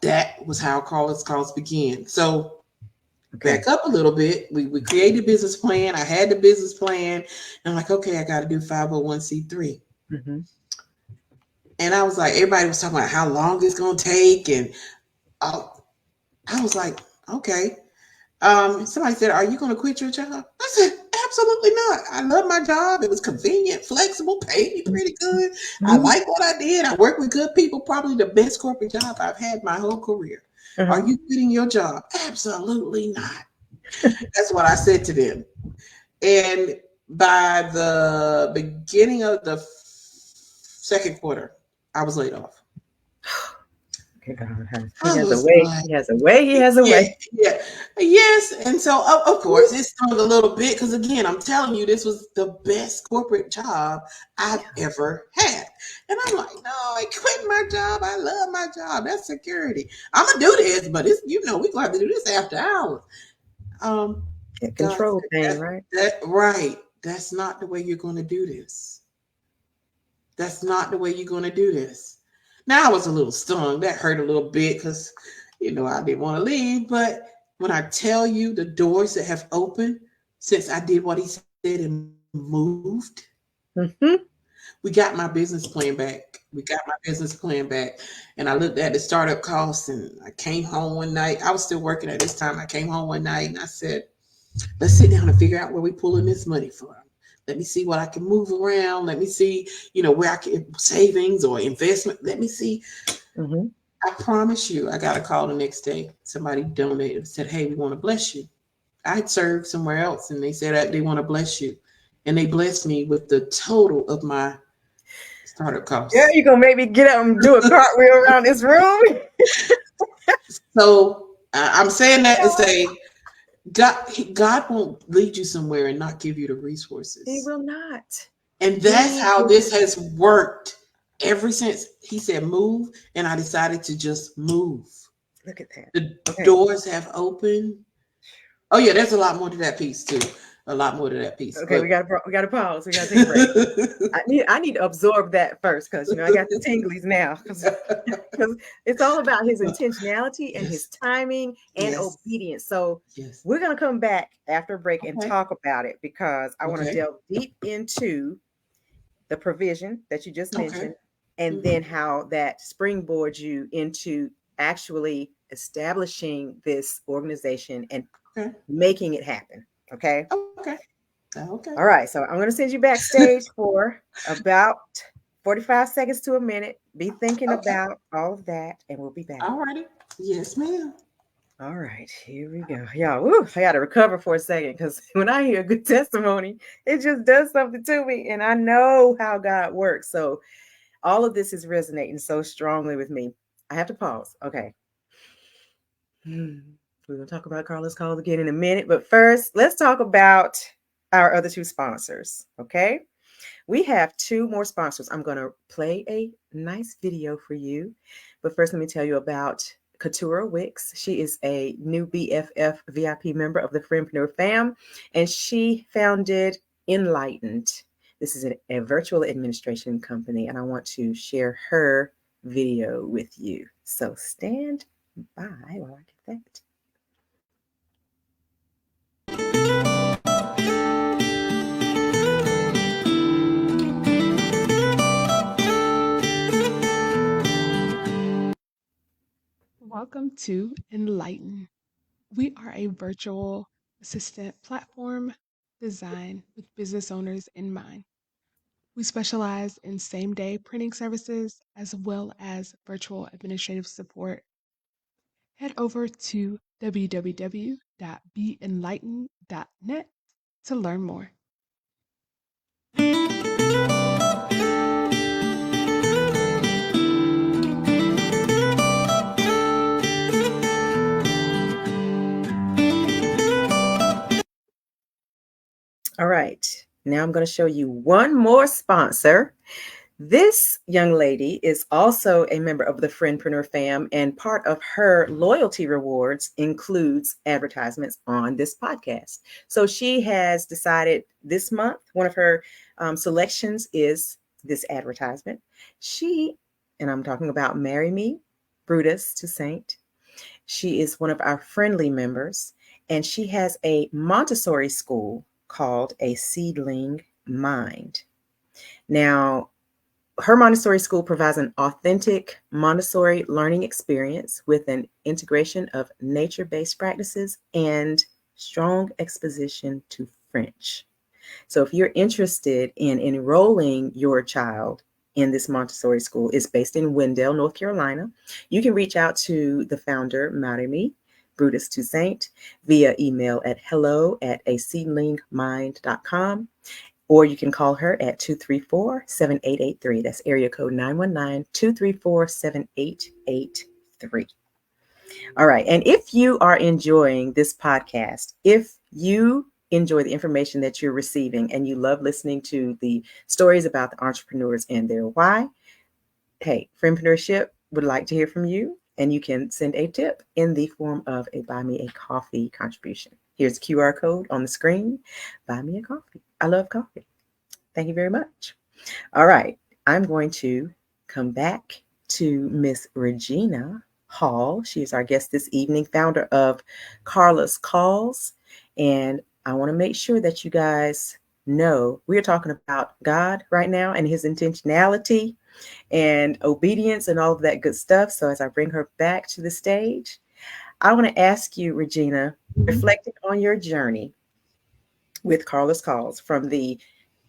Speaker 2: that was how Carla's Calls began. So
Speaker 1: Okay.
Speaker 2: back up a little bit. We created a business plan. I had the business plan. And I'm like, okay, I got to do 501c3.
Speaker 1: Mm-hmm.
Speaker 2: And I was like, everybody was talking about how long it's going to take. And I, I was like, okay. Somebody said, "Are you going to quit your job?" I said, "Absolutely not. I love my job. It was convenient, flexible, paid me pretty good. I
Speaker 1: Mm-hmm.
Speaker 2: like what I did. I worked with good people, probably the best corporate job I've had my whole career." "Are
Speaker 1: Mm-hmm.
Speaker 2: you quitting your job?" "Absolutely not." That's what I said to them. And by the beginning of the second quarter, I was laid off.
Speaker 1: Okay, God, he
Speaker 2: I
Speaker 1: has a
Speaker 2: was
Speaker 1: way.
Speaker 2: like,
Speaker 1: He has a way. He has a
Speaker 2: yeah,
Speaker 1: way.
Speaker 2: yeah, yes. And so, of course, it stung a little bit because, again, I'm telling you, this was the best corporate job I've ever had. And I'm like, no, I quit my job. I love my job. That's security. I'm gonna do this, but it's, we gonna have to do this after hours. Um,
Speaker 1: That
Speaker 2: God
Speaker 1: control
Speaker 2: said,
Speaker 1: thing, right?
Speaker 2: that right. That's not the way you're gonna do this. That's not the way you're gonna do this. Now I was a little stung. That hurt a little bit because, I didn't want to leave. But when I tell you the doors that have opened since I did what he said and moved,
Speaker 1: Mm-hmm.
Speaker 2: we got my business plan back. We got my business plan back. And I looked at the startup costs and I came home one night. I was still working at this time. I came home one night and I said, let's sit down and figure out where we're pulling this money from. Let me see what I can move around. Let me see, where I can savings or investment. Let me see.
Speaker 1: Mm-hmm.
Speaker 2: I promise you, I got a call the next day. Somebody donated and said, "Hey, we want to bless you." I had served somewhere else and they said they want to bless you. And they blessed me with the total of my startup
Speaker 1: Yeah,
Speaker 2: costs.
Speaker 1: you gonna make me get up and do a cartwheel around this room?
Speaker 2: So I'm saying that to say God won't lead you somewhere and not give you the
Speaker 1: He
Speaker 2: resources.
Speaker 1: will not.
Speaker 2: And that's
Speaker 1: He
Speaker 2: how
Speaker 1: will
Speaker 2: this
Speaker 1: not.
Speaker 2: has worked ever since he said move. And I decided to just move.
Speaker 1: Look at that.
Speaker 2: The
Speaker 1: Okay.
Speaker 2: doors have opened. Oh yeah, there's a lot more to that piece too. A lot more to that piece.
Speaker 1: Okay,
Speaker 2: But
Speaker 1: we gotta pause. We gotta take a break. I need to absorb that first because I got the tinglies now because it's all about his intentionality and his
Speaker 2: yes,
Speaker 1: timing and
Speaker 2: yes,
Speaker 1: obedience. So
Speaker 2: yes.
Speaker 1: we're gonna come back after a break and
Speaker 2: Okay,
Speaker 1: talk about it because I want to
Speaker 2: okay,
Speaker 1: delve deep into the provision that you just
Speaker 2: okay.
Speaker 1: mentioned, and
Speaker 2: Hmm.
Speaker 1: then how that springboards you into actually establishing this organization and
Speaker 2: Okay,
Speaker 1: making it happen. Okay.
Speaker 2: okay, okay.
Speaker 1: All right. So I'm going to send you backstage for about 45 seconds to a minute. Be thinking
Speaker 2: Okay.
Speaker 1: about all of that, and we'll be back.
Speaker 2: All righty. Yes, ma'am.
Speaker 1: All right, here we go. Yeah, woo, I got to recover for a second because when I hear a good testimony, it just does something to me, and I know how God works. So all of this is resonating so strongly with me. I have to pause. Okay. We're going to talk about Carla's calls again in a minute, but first, let's talk about our other two sponsors. Okay. We have two more sponsors. I'm going to play a nice video for you. But first, let me tell you about Katura Wicks. She is a new BFF VIP member of the Friendpreneur fam, and she founded Enlightened. This is a virtual administration company, and I want to share her video with you. So stand by while I get that.
Speaker 3: Welcome to Enlighten. We are a virtual assistant platform designed with business owners in mind. We specialize in same day printing services as well as virtual administrative support. Head over to www.beenlightened.net to learn more.
Speaker 1: All right, now I'm going to show you one more sponsor. This young lady is also a member of the Friendpreneur fam, and part of her loyalty rewards includes advertisements on this podcast. So she has decided this month, one of her selections is this advertisement. And I'm talking about Marry Me, Brutus to Saint. She is one of our friendly members, and she has a Montessori school called A Seedling Mind. Now, her Montessori school provides an authentic Montessori learning experience with an integration of nature-based practices and strong exposition to French. So if you're interested in enrolling your child in this Montessori school, it's based in Wendell, North Carolina. You can reach out to the founder, Marimi, Brutus Toussaint, via email at hello@aseedlingmind.com, or you can call her at 234-7883. That's area code 919-234-7883. All right. And if you are enjoying this podcast, if you enjoy the information that you're receiving and you love listening to the stories about the entrepreneurs and their why, hey, Friendpreneurship would like to hear from you, and you can send a tip in the form of a Buy Me a Coffee contribution. Here's the QR code on the screen. Buy me a coffee. I love coffee. Thank you very much. All right. I'm going to come back to Miss Regina Hall. She is our guest this evening, founder of Carla's Calls. And I want to make sure that you guys know we are talking about God right now and his intentionality and obedience and all of that good stuff. So as I bring her back to the stage, I want to ask you, Regina, reflecting on your journey with Carla's Calls from the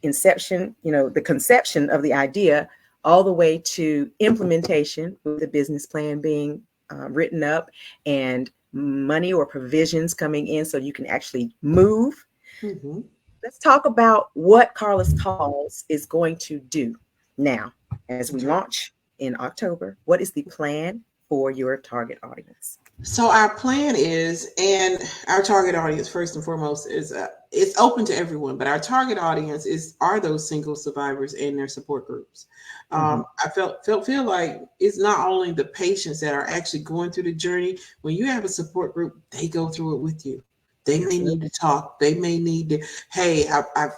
Speaker 1: inception, the conception of the idea all the way to implementation with the business plan being written up and money or provisions coming in so you can actually move. Mm-hmm. Let's talk about what Carla's Calls is going to do now as we launch in October. What is the plan for your target audience?
Speaker 2: So our plan is, and our target audience first and foremost is it's open to everyone, but our target audience are those single survivors and their support groups. I feel like it's not only the patients that are actually going through the journey. When you have a support group, they go through it with you. They may need to talk. They may need to, hey, I've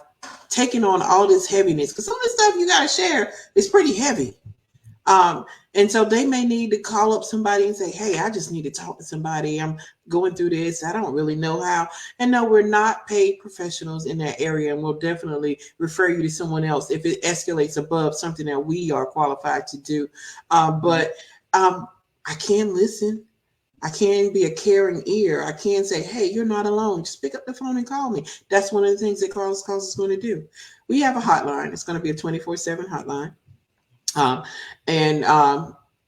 Speaker 2: taken on all this heaviness, because some of the stuff you got to share is pretty heavy. And so they may need to call up somebody and say, hey, I just need to talk to somebody. I'm going through this. I don't really know how. And no, we're not paid professionals in that area. And we'll definitely refer you to someone else if it escalates above something that we are qualified to do. But I can listen. I can be a caring ear. I can say, hey, you're not alone. Just pick up the phone and call me. That's one of the things that Carla's Calls is going to do. We have a hotline. It's going to be a 24/7 hotline.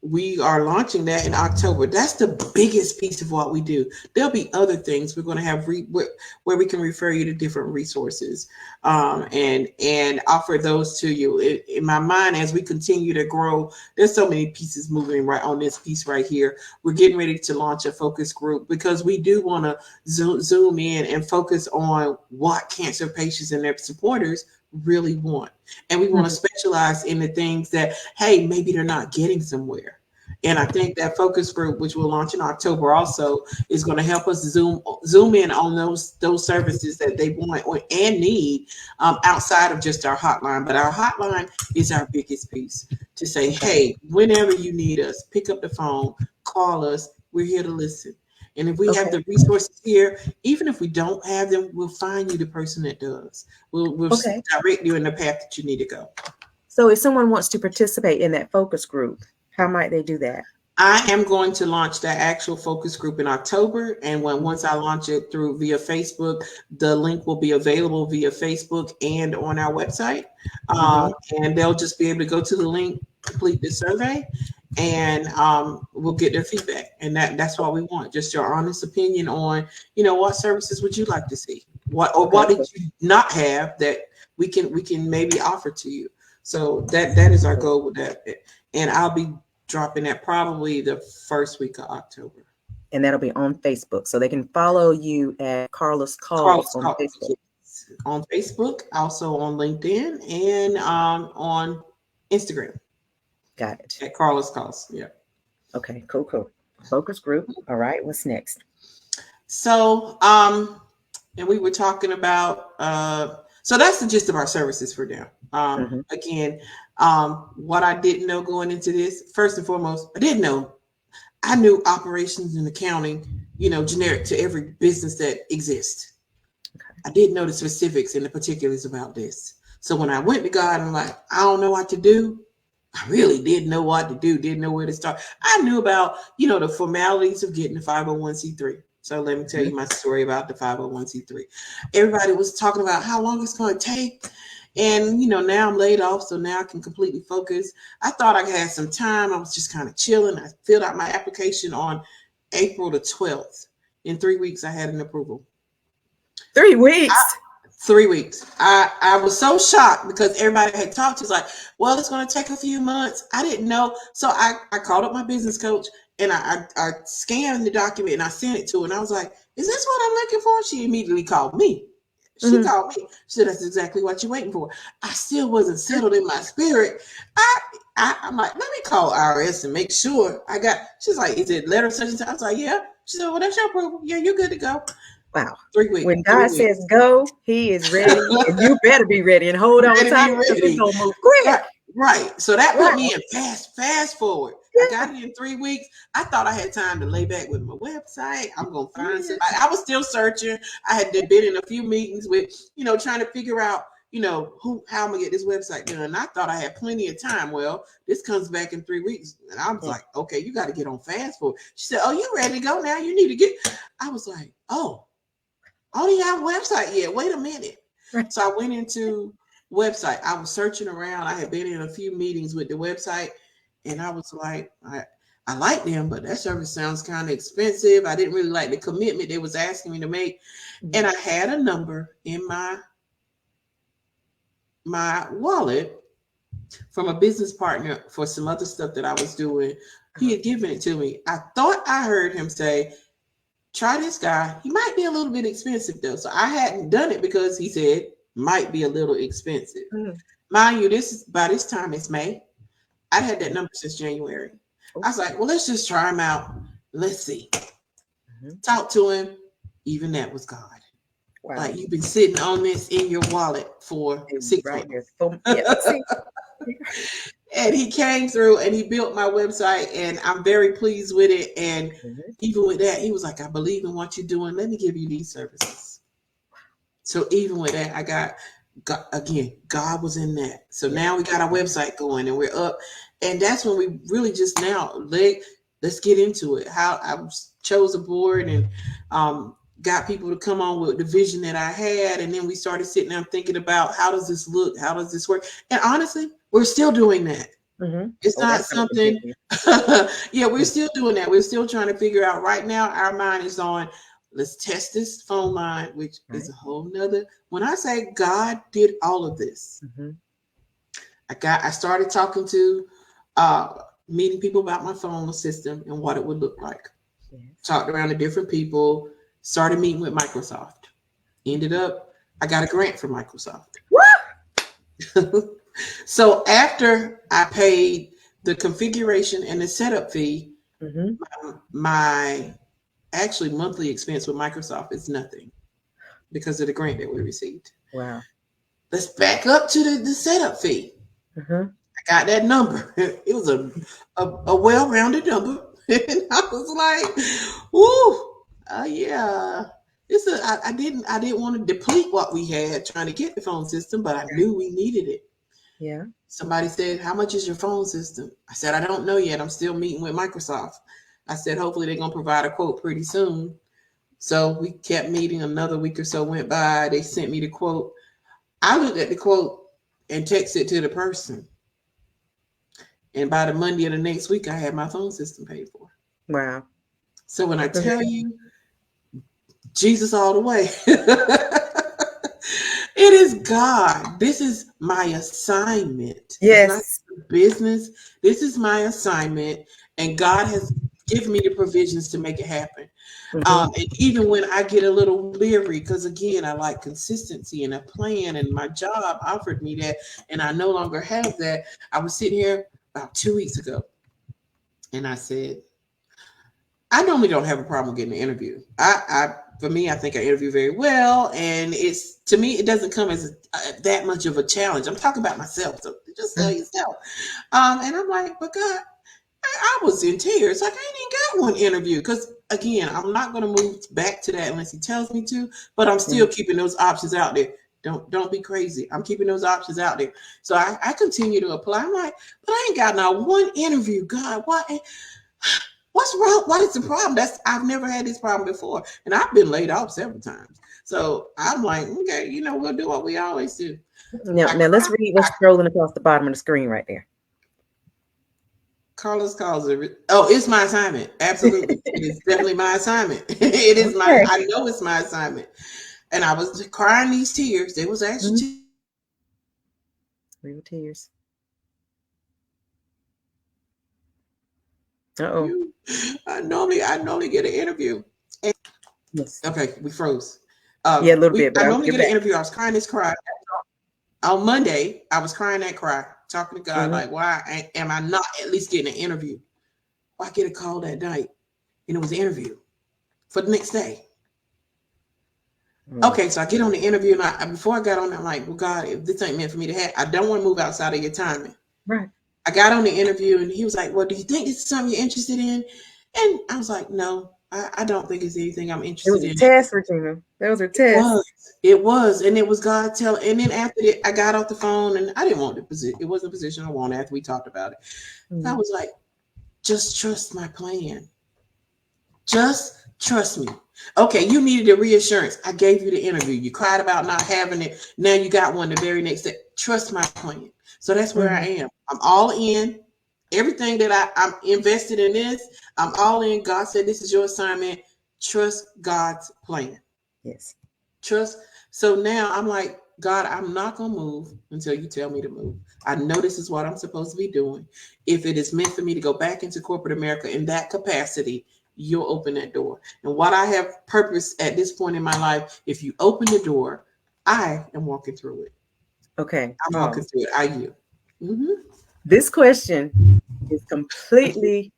Speaker 2: we are launching that in October. That's the biggest piece of what we do. There'll be other things we're going to have where we can refer you to different resources, and offer those to you. In my mind, as we continue to grow, there's so many pieces moving right on this piece right here. We're getting ready to launch a focus group because we do want to zoom in and focus on what cancer patients and their supporters really want. And we want to specialize in the things that, hey, maybe they're not getting somewhere. And I think that focus group, which we'll launch in October, also is going to help us zoom in on those services that they want and need, outside of just our hotline. But our hotline is our biggest piece to say, hey, whenever you need us, pick up the phone, call us. We're here to listen. And if we have the resources here, even if we don't have them, we'll find you the person that does. We'll direct you in the path that you need to go.
Speaker 1: So if someone wants to participate in that focus group, how might they do that?
Speaker 2: I am going to launch that actual focus group in October. And once I launch it via Facebook, the link will be available via Facebook and on our website. And they'll just be able to go to the link, complete the survey, and we'll get their feedback. And that's what we want. Just your honest opinion on, what services would you like to see? What did you not have that we can maybe offer to you? So that is our goal with that. And I'll be dropping that probably the first week of October.
Speaker 1: And that'll be on Facebook. So they can follow you at Carla's Calls on Facebook.
Speaker 2: Yes. On Facebook, also on LinkedIn, and on Instagram.
Speaker 1: Got it.
Speaker 2: At Carla's Calls. Yeah.
Speaker 1: Okay, cool. Focus group. All right, what's next?
Speaker 2: So, and we were talking about, so that's the gist of our services for now. Again, what I didn't know going into this, first and foremost, I knew operations and accounting, generic to every business that exists. I didn't know the specifics and the particulars about this. So when I went to God, I'm like, I don't know what to do. I really didn't know what to do, didn't know where to start. I knew about, the formalities of getting the 501c3. So let me tell you my story about the 501c3. Everybody was talking about how long it's going to take. And, now I'm laid off, so now I can completely focus. I thought I had some time. I was just kind of chilling. I filled out my application on April the 12th. In 3 weeks, I had an approval.
Speaker 1: 3 weeks?
Speaker 2: 3 weeks. I was so shocked because everybody had talked to us like, well, it's going to take a few months. I didn't know. So I called up my business coach and I scanned the document and I sent it to her. And I was like, is this what I'm looking for? She immediately called me. She called me. She said, that's exactly what you're waiting for. I still wasn't settled in my spirit. I'm like, let me call IRS and make sure I got, she's like, is it letter such and such? I was like, yeah. She said, well, that's your approval. Yeah, you're good to go.
Speaker 1: Wow.
Speaker 2: 3 weeks.
Speaker 1: When God says go, he is ready. And you better be ready and hold on tight. It's going to move quick.
Speaker 2: Right. So that put me in fast forward. I got it in 3 weeks. I thought I had time to lay back with my website. I'm going to find somebody. I was still searching. I had been in a few meetings with, trying to figure out, how I'm going to get this website done. And I thought I had plenty of time. Well, this comes back in 3 weeks. And I was like, okay, you got to get on fast forward. She said, oh, you ready to go now? You need to get. I was like, oh, I don't even have a website yet. Wait a minute.
Speaker 1: Right.
Speaker 2: So I went into website. I was searching around. I had been in a few meetings with the website. And I was like, I like them, but that service sounds kind of expensive. I didn't really like the commitment they was asking me to make. And I had a number in my wallet from a business partner for some other stuff that I was doing. He had given it to me. I thought I heard him say, try this guy. He might be a little bit expensive though. So I hadn't done it because he said might be a little expensive. Mind you, by this time it's May. I had that number since January. I was like, well, let's just try him out. Let's see. Talk to him. Even that was God. Wow. Like you've been sitting on this in your wallet for 6 months. And he came through and he built my website and I'm very pleased with it. And even with that, he was like, I believe in what you're doing. Let me give you these services. So even with that, I got again, God was in that. So now we got our website going and we're up. And that's when we really just now let's get into it. How I chose a board and got people to come on with the vision that I had. And then we started sitting down thinking about how does this look? How does this work? And honestly, we're still doing that. It's
Speaker 1: Oh,
Speaker 2: not
Speaker 1: that's gonna
Speaker 2: something.
Speaker 1: continue.
Speaker 2: Yeah, we're still doing that. We're still trying to figure out. Right now, our mind is on, let's test this phone line, which is
Speaker 1: Right.
Speaker 2: a whole nother. When I say God did all of this, I started talking to, meeting people about my phone system and what it would look like.
Speaker 1: Yes.
Speaker 2: Talked around to different people. Started meeting with Microsoft. Ended up, I got a grant from Microsoft. So after I paid the configuration and the setup fee, my actually monthly expense with Microsoft is nothing because of the grant that we received.
Speaker 1: Wow.
Speaker 2: Let's back up to the setup fee. I got that number. It was a well-rounded number. And I was like, woo, yeah. I didn't want to deplete what we had trying to get the phone system, but I knew we needed it.
Speaker 1: Yeah.
Speaker 2: Somebody said, how much is your phone system? I said, I don't know yet. I'm still meeting with Microsoft. I said, hopefully they're going to provide a quote pretty soon. So we kept meeting. Another week or so went by. They sent me the quote. I looked at the quote and texted it to the person. And by the Monday of the next week, I had my phone system paid for.
Speaker 1: Wow.
Speaker 2: So when I tell you, Jesus all the way. It is God. This is my assignment. It's not
Speaker 1: Yes.
Speaker 2: business. This is my assignment. And God has given me the provisions to make it happen. And even when I get a little leery, because again, I like consistency and a plan, and my job offered me that, and I no longer have that. I was sitting here about 2 weeks ago, and I said, I normally don't have a problem getting an interview. For me, I think I interview very well, and it's, to me, it doesn't come as that much of a challenge. I'm talking about myself, so just sell yourself. And I'm like, but God, I was in tears. Like, I ain't even got one interview because, again, I'm not going to move back to that unless He tells me to. But I'm still keeping those options out there. Don't be crazy. I'm keeping those options out there. So I continue to apply. I'm like, but I ain't got not one interview. God, why? What's wrong? What is the problem? I've never had this problem before, and I've been laid off several times. So I'm like, okay, we'll do what we always do.
Speaker 1: Now let's read what's scrolling across the bottom of the screen right there.
Speaker 2: Carla's calls it. Oh, it's my assignment. Absolutely, it is definitely my assignment. It is my. I know it's my assignment, and I was crying these tears. There was actually
Speaker 1: real tears. Uh-oh.
Speaker 2: I normally get an interview.
Speaker 1: Yes.
Speaker 2: Okay, we froze.
Speaker 1: Yeah, a little bit. But
Speaker 2: I normally get an interview. I was crying this cry. On Monday, I was crying that cry, talking to God, like, why am I not at least getting an interview? Well, I get a call that night, and it was an interview for the next day. Okay, so I get on the interview, and before I got on, I'm like, well, God, if this ain't meant for me to have, I don't want to move outside of your timing.
Speaker 1: Right.
Speaker 2: I got on the interview, and he was like, well, do you think this is something you're interested in? And I was like, no, I don't think it's anything I'm interested in.
Speaker 1: It was a test, Regina. That was a test.
Speaker 2: It was, and it was God telling. And then after that, I got off the phone, and I didn't want the position. It wasn't a position I wanted after we talked about it. I was like, just trust my plan. Just trust me. Okay, you needed a reassurance. I gave you the interview. You cried about not having it. Now you got one the very next day. Trust my plan. So that's where I am. I'm all in. Everything that I'm invested in this, I'm all in. God said, this is your assignment. Trust God's plan.
Speaker 1: Yes.
Speaker 2: Trust. So now I'm like, God, I'm not going to move until you tell me to move. I know this is what I'm supposed to be doing. If it is meant for me to go back into corporate America in that capacity, you'll open that door. And what I have purpose at this point in my life, if you open the door, I am walking through it.
Speaker 1: Okay.
Speaker 2: I'm walking through it. I you.
Speaker 1: This question is completely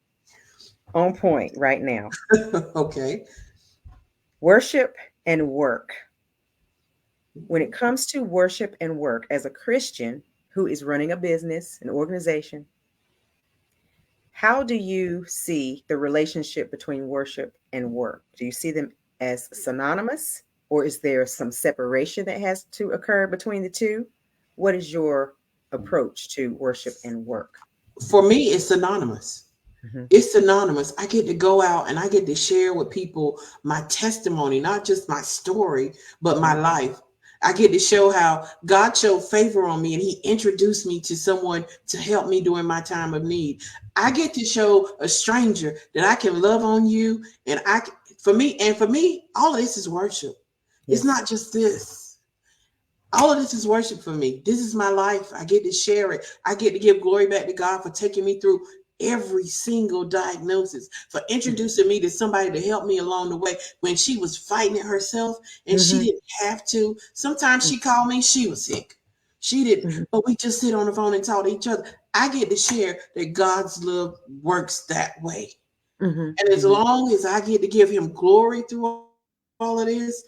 Speaker 1: on point right now.
Speaker 2: Okay.
Speaker 1: Worship and work. When it comes to worship and work, as a Christian who is running a business, an organization, how do you see the relationship between worship and work? Do you see them as synonymous, or is there some separation that has to occur between the two? What is your approach to worship and work?
Speaker 2: For me, it's synonymous. It's synonymous. I get to go out and I get to share with people my testimony, not just my story, but my life. I get to show how God showed favor on me and he introduced me to someone to help me during my time of need. I get to show a stranger that I can love on you. And for me, all of this is worship. It's
Speaker 1: Yes.
Speaker 2: not just this. All of this is worship for me. This is my life. I get to share it. I get to give glory back to God for taking me through every single diagnosis, for introducing me to somebody to help me along the way when she was fighting it herself and she didn't have to. Sometimes she called me, she was sick. She didn't, but we just sit on the phone and talk to each other. I get to share that God's love works that way. And as long as I get to give him glory through all of this,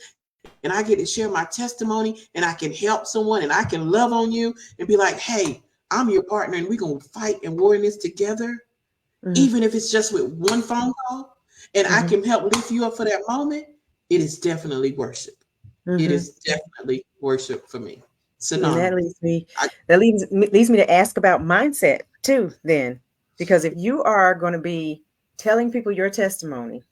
Speaker 2: and I get to share my testimony and I can help someone and I can love on you and be like, hey, I'm your partner and we're going to fight and war in this together, even if it's just with one phone call, and I can help lift you up for that moment, it is definitely worship. It is definitely worship for me.
Speaker 1: And that
Speaker 2: Synonymous.
Speaker 1: leads me to ask about mindset too, then, because if you are going to be telling people your testimony,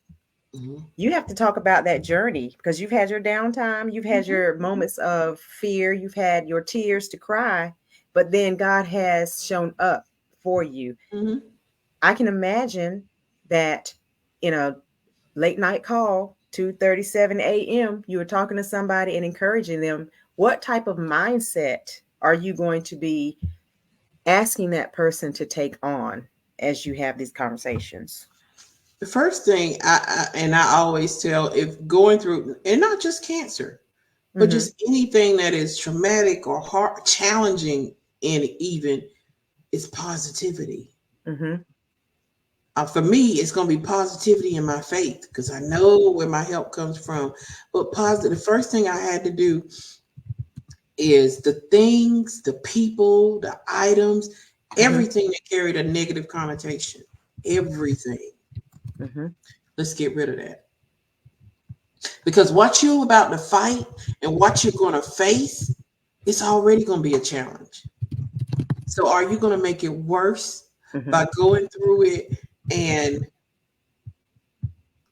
Speaker 1: you have to talk about that journey, because you've had your downtime, you've had your moments of fear, you've had your tears to cry, but then God has shown up for you. I can imagine that in a late night call, 2:37 a.m., you were talking to somebody and encouraging them. What type of mindset are you going to be asking that person to take on as you have these conversations?
Speaker 2: The first thing I always tell, if going through, and not just cancer, but just anything that is traumatic or hard, challenging, and even, is positivity. For me, it's going to be positivity in my faith, because I know where my help comes from. But positive, the first thing I had to do is the things, the people, the items, everything that carried a negative connotation, everything. Let's get rid of that. Because what you're about to fight and what you're going to face, it's already going to be a challenge. So are you going to make it worse by going through it and,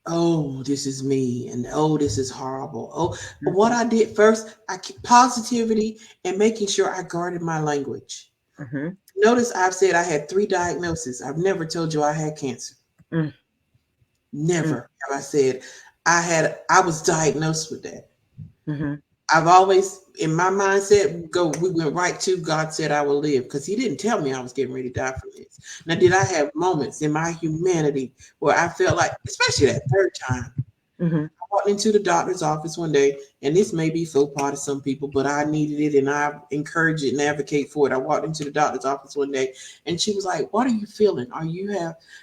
Speaker 2: oh, this is me, and oh, this is horrible. Oh, but what I did first, I keep positivity and making sure I guarded my language. Notice I've said I had 3 diagnoses. I've never told you I had cancer. Never have I said I was diagnosed with that. I've always, in my mindset, we went right to God said I will live, because he didn't tell me I was getting ready to die from this. Now, did I have moments in my humanity where I felt like, especially that third time, I walked into the doctor's office one day, and this may be so part of some people, but I needed it and I encourage it and advocate for it. I walked into the doctor's office one day and she was like, what are you feeling?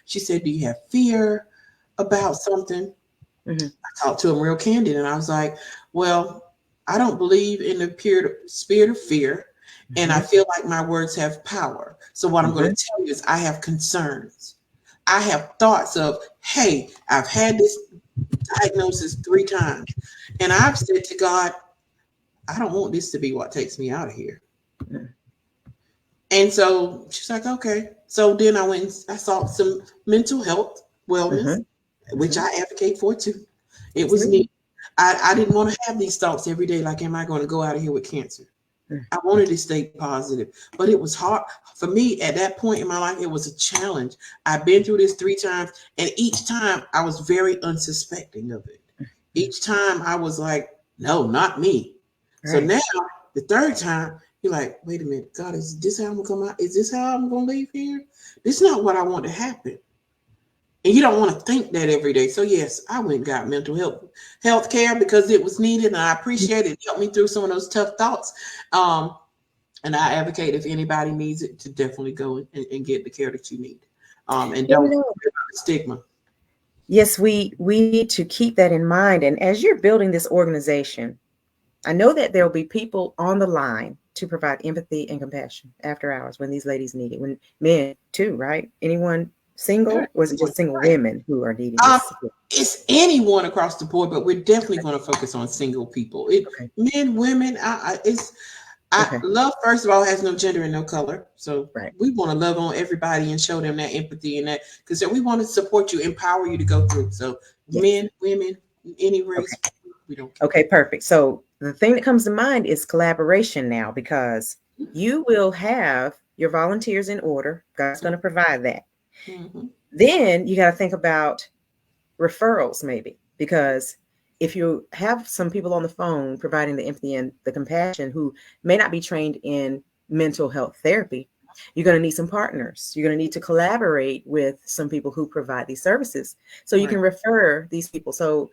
Speaker 2: She said, do you have fear about something? I talked to him real candid and I was like, well, I don't believe in the spirit of fear, and I feel like my words have power. So what I'm going to tell you is I have concerns. I have thoughts of, hey, I've had this diagnosis 3 times, and I've said to God, I don't want this to be what takes me out of here. And so she's like, okay. So then I went and I sought some mental health wellness, which I advocate for too. It was neat. I didn't want to have these thoughts every day, like, am I going to go out of here with cancer? I wanted to stay positive, but it was hard for me at that point in my life. It was a challenge. I've been through this 3 times, and each time I was very unsuspecting of it. Each time I was like, no, not me. So now the 3rd time, you're like, wait a minute, God, is this how I'm gonna come out? Is this how I'm gonna leave here? This is not what I want to happen. And you don't want to think that every day. So yes, I went and got mental health care because it was needed, and I appreciate it. It helped me through some of those tough thoughts. And I advocate, if anybody needs it, to definitely go and get the care that you need. And don't worry about the stigma.
Speaker 1: Yes, we need to keep that in mind. And as you're building this organization, I know that there'll be people on the line to provide empathy and compassion after hours when these ladies need it. When men too, right? Anyone single, or is it just single women who are needing this?
Speaker 2: It's anyone across the board, but we're definitely going to focus on single people. Men, women. Love, first of all, has no gender and no color. So we want to love on everybody and show them that empathy and that, because we want to support you, empower you to go through. So men, women, any race, we don't care.
Speaker 1: Okay, perfect. So the thing that comes to mind is collaboration now, because you will have your volunteers in order. God's going to provide that.
Speaker 2: Mm-hmm.
Speaker 1: Then you got to think about referrals, maybe, because if you have some people on the phone providing the empathy and the compassion who may not be trained in mental health therapy, you're going to need some partners. You're going to need to collaborate with some people who provide these services so you
Speaker 2: Right.
Speaker 1: can refer these people. So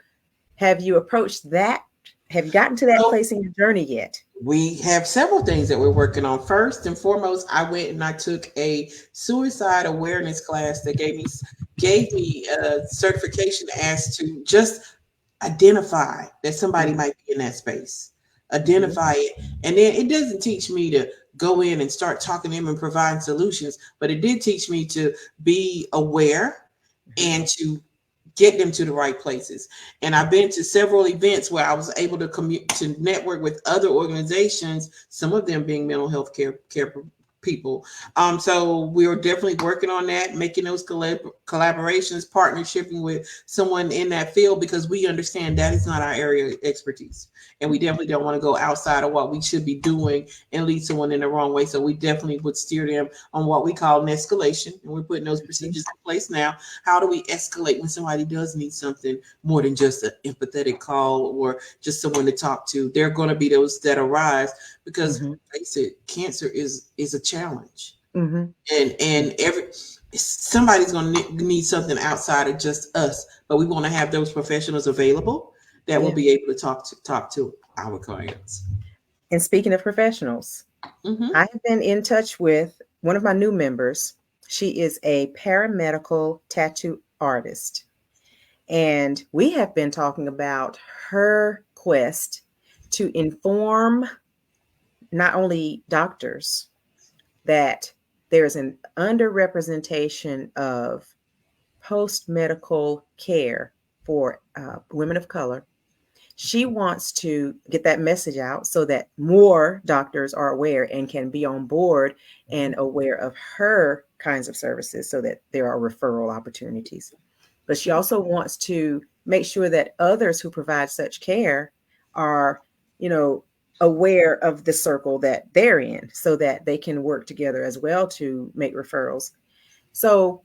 Speaker 1: have you approached that? Have you gotten to that
Speaker 2: So
Speaker 1: place in your journey yet?
Speaker 2: we have several things that we're working on. First and foremost, I went and I took a suicide awareness class that gave me a certification as to just identify that somebody
Speaker 1: Mhm.
Speaker 2: might be in that space,
Speaker 1: Mhm.
Speaker 2: identify it, and then it doesn't teach me to go in and start talking to them and provide solutions, but it did teach me to be aware
Speaker 1: Mhm.
Speaker 2: and to get them to the right places. And I've been to several events where I was able to to network with other organizations, some of them being mental health care people. So we're definitely working on that, making those collaborations, partnershiping with someone in that field, because we understand that is not our area of expertise. And we definitely don't want to go outside of what we should be doing and lead someone in the wrong way. So we definitely would steer them on what we call an escalation. And we're putting those
Speaker 1: Mhm.
Speaker 2: procedures in place now. How do we escalate when somebody does need something more than just an empathetic call or just someone to talk to? There are going to be those that arise because,
Speaker 1: Mhm.
Speaker 2: face it, cancer is a challenge,
Speaker 1: Mhm.
Speaker 2: and every somebody's going to need something outside of just us. But we want to have those professionals available that will
Speaker 1: Yeah.
Speaker 2: be able to talk to our clients.
Speaker 1: And speaking of professionals,
Speaker 2: Mm-hmm.
Speaker 1: I have been in touch with one of my new members. She is a paramedical tattoo artist. And we have been talking about her quest to inform not only doctors that there's an underrepresentation of post medical care for women of color. She wants to get that message out so that more doctors are aware and can be on board and aware of her kinds of services so that there are referral opportunities. But she also wants to make sure that others who provide such care are, you know, aware of the circle that they're in so that they can work together as well to make referrals. So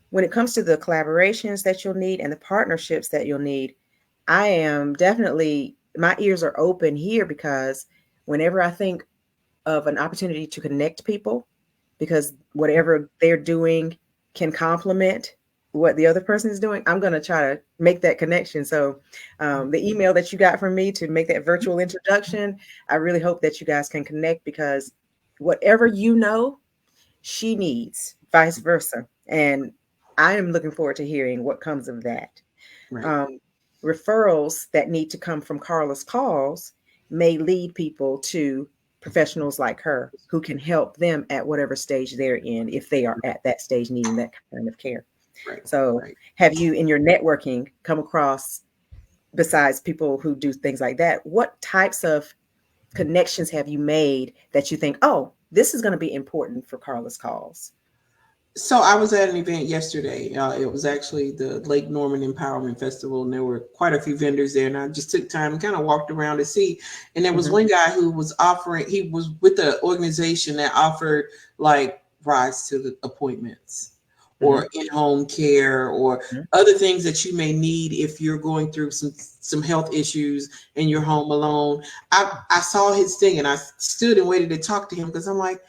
Speaker 1: when it comes to the collaborations that you'll need and the partnerships that you'll need, I am definitely, my ears are open here, because whenever I think of an opportunity to connect people, because whatever they're doing can complement what the other person is doing, I'm going to try to make that connection. So the email that you got from me to make that virtual introduction, I really hope that you guys can connect, because whatever you know, she needs, vice versa. And I am looking forward to hearing what comes of that.
Speaker 2: Right.
Speaker 1: Um, Referrals that need to come from Carla's calls may lead people to professionals like her who can help them at whatever stage they're in, if they are at that stage needing that kind of care.
Speaker 2: Right.
Speaker 1: So,
Speaker 2: Right.
Speaker 1: have you in your networking come across, besides people who do things like that, what types of connections have you made that you think, oh, this is going to be important for Carla's calls?
Speaker 2: So I was at an event yesterday. It was actually the Lake Norman Empowerment Festival, and there were quite a few vendors there. And I just took time and kind of walked around to see. And there was
Speaker 1: Mm-hmm.
Speaker 2: one guy who was offering. He was with the organization that offered like rides to the appointments,
Speaker 1: Mm-hmm.
Speaker 2: or in-home care, or other things that you may need if you're going through some health issues and you're home alone. I saw his thing and I stood and waited to talk to him because I'm like,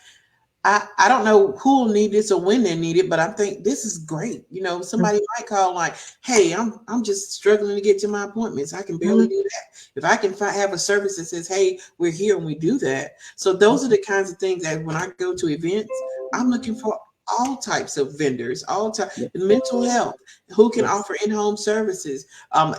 Speaker 2: I don't know who will need this or when they need it, but I think this is great. You know, somebody might call like, "Hey, I'm just struggling to get to my appointments. I can barely
Speaker 1: Mm-hmm.
Speaker 2: do that." If I can have a service that says, "Hey, we're here and we do that," so those are the kinds of things that when I go to events, I'm looking for all types of vendors, all types,
Speaker 1: Yes.
Speaker 2: mental health, who can
Speaker 1: Yes.
Speaker 2: offer in-home services,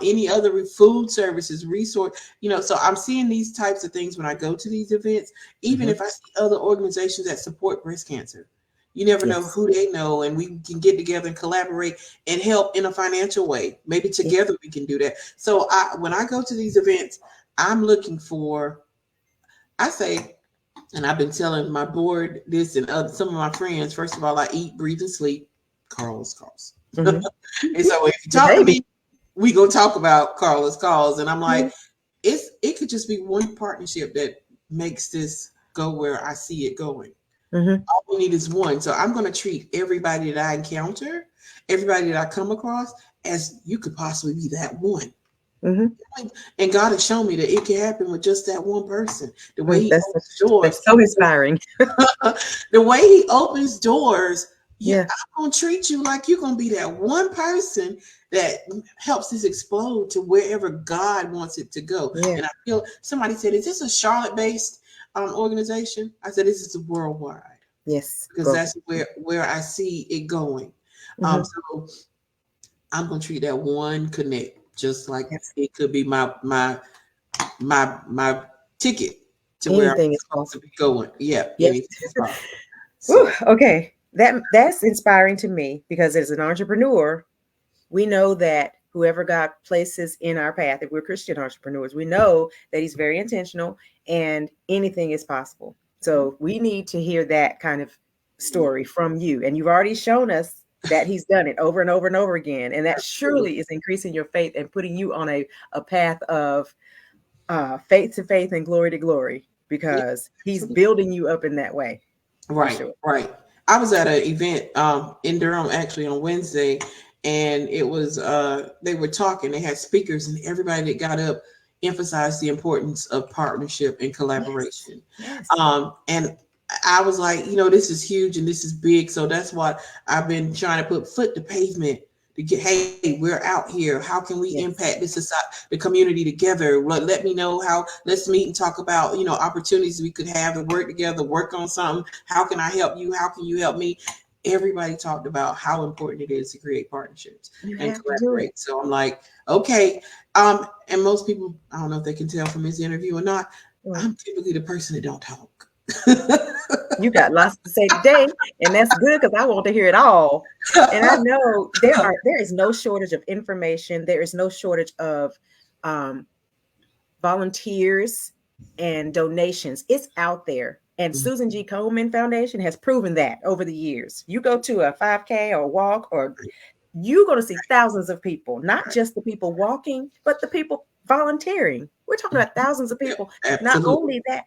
Speaker 2: any other food services, resource. You know, so I'm seeing these types of things when I go to these events, even
Speaker 1: Mm-hmm.
Speaker 2: if I see other organizations that support breast cancer. You never know
Speaker 1: Yes.
Speaker 2: who they know, and we can get together and collaborate and help in a financial way. Maybe
Speaker 1: Yeah.
Speaker 2: together we can do that. So when I go to these events, I'm looking for, I say, and I've been telling my board this and some of my friends, first of all, I eat, breathe, and sleep Carla's calls.
Speaker 1: Mm-hmm.
Speaker 2: And so if you
Speaker 1: The
Speaker 2: talk to me,
Speaker 1: baby.
Speaker 2: we go talk about Carla's calls. And I'm like,
Speaker 1: Mhm.
Speaker 2: it could just be one partnership that makes this go where I see it going.
Speaker 1: Mm-hmm.
Speaker 2: All we need is one. So I'm going to treat everybody that I encounter, everybody that I come across, as you could possibly be that one.
Speaker 1: Mm-hmm.
Speaker 2: And God has shown me that it can happen with just that one person. The way He opens doors,
Speaker 1: That's so inspiring.
Speaker 2: the way He opens doors,
Speaker 1: Yeah.
Speaker 2: I'm gonna treat you like you're gonna be that one person that helps this explode to wherever God wants it to go.
Speaker 1: Yeah.
Speaker 2: And I feel somebody said, "Is this a Charlotte-based organization?" I said, "This is worldwide."
Speaker 1: Yes.
Speaker 2: Because that's where I see it going.
Speaker 1: Mm-hmm.
Speaker 2: So I'm gonna treat that one connect just like
Speaker 1: Yes.
Speaker 2: it could be my ticket to where I'm
Speaker 1: Anything is
Speaker 2: supposed to
Speaker 1: possible.
Speaker 2: be going. Yeah,
Speaker 1: Yes.
Speaker 2: anything is possible.
Speaker 1: Whew,
Speaker 2: So
Speaker 1: okay. That's inspiring to me because as an entrepreneur, we know that whoever God places in our path, if we're Christian entrepreneurs, we know that He's very intentional and anything is possible. So we need to hear that kind of story from you. And you've already shown us that He's done it over and over and over again. And that surely is increasing your faith and putting you on a path of faith to faith and glory to glory because He's building you up in that way.
Speaker 2: right,
Speaker 1: Sure.
Speaker 2: right. I was at an event in Durham actually on Wednesday, and it was they were talking. They had speakers, and everybody that got up emphasized the importance of partnership and collaboration.
Speaker 1: Yes.
Speaker 2: And I was like, this is huge and this is big. So that's what I've been trying to put foot to pavement to get, hey, we're out here. How can we impact this society, the community together? Let me know how, let's meet and talk about, opportunities we could have to work together, work on something. How can I help you? How can you help me? Everybody talked about how important it is to create partnerships and collaborate. So I'm like, okay. And most people, I don't know if they can tell from this interview or not, I'm typically the person that don't talk.
Speaker 1: You got lots to say today, and that's good because I want to hear it all. And I know there is no shortage of information. There is no shortage of volunteers and donations. It's out there. And Susan G. Komen Foundation has proven that over the years. You go to a 5K or a walk, or you're going to see thousands of people, not just the people walking, but the people volunteering. We're talking about thousands of people. Not only that,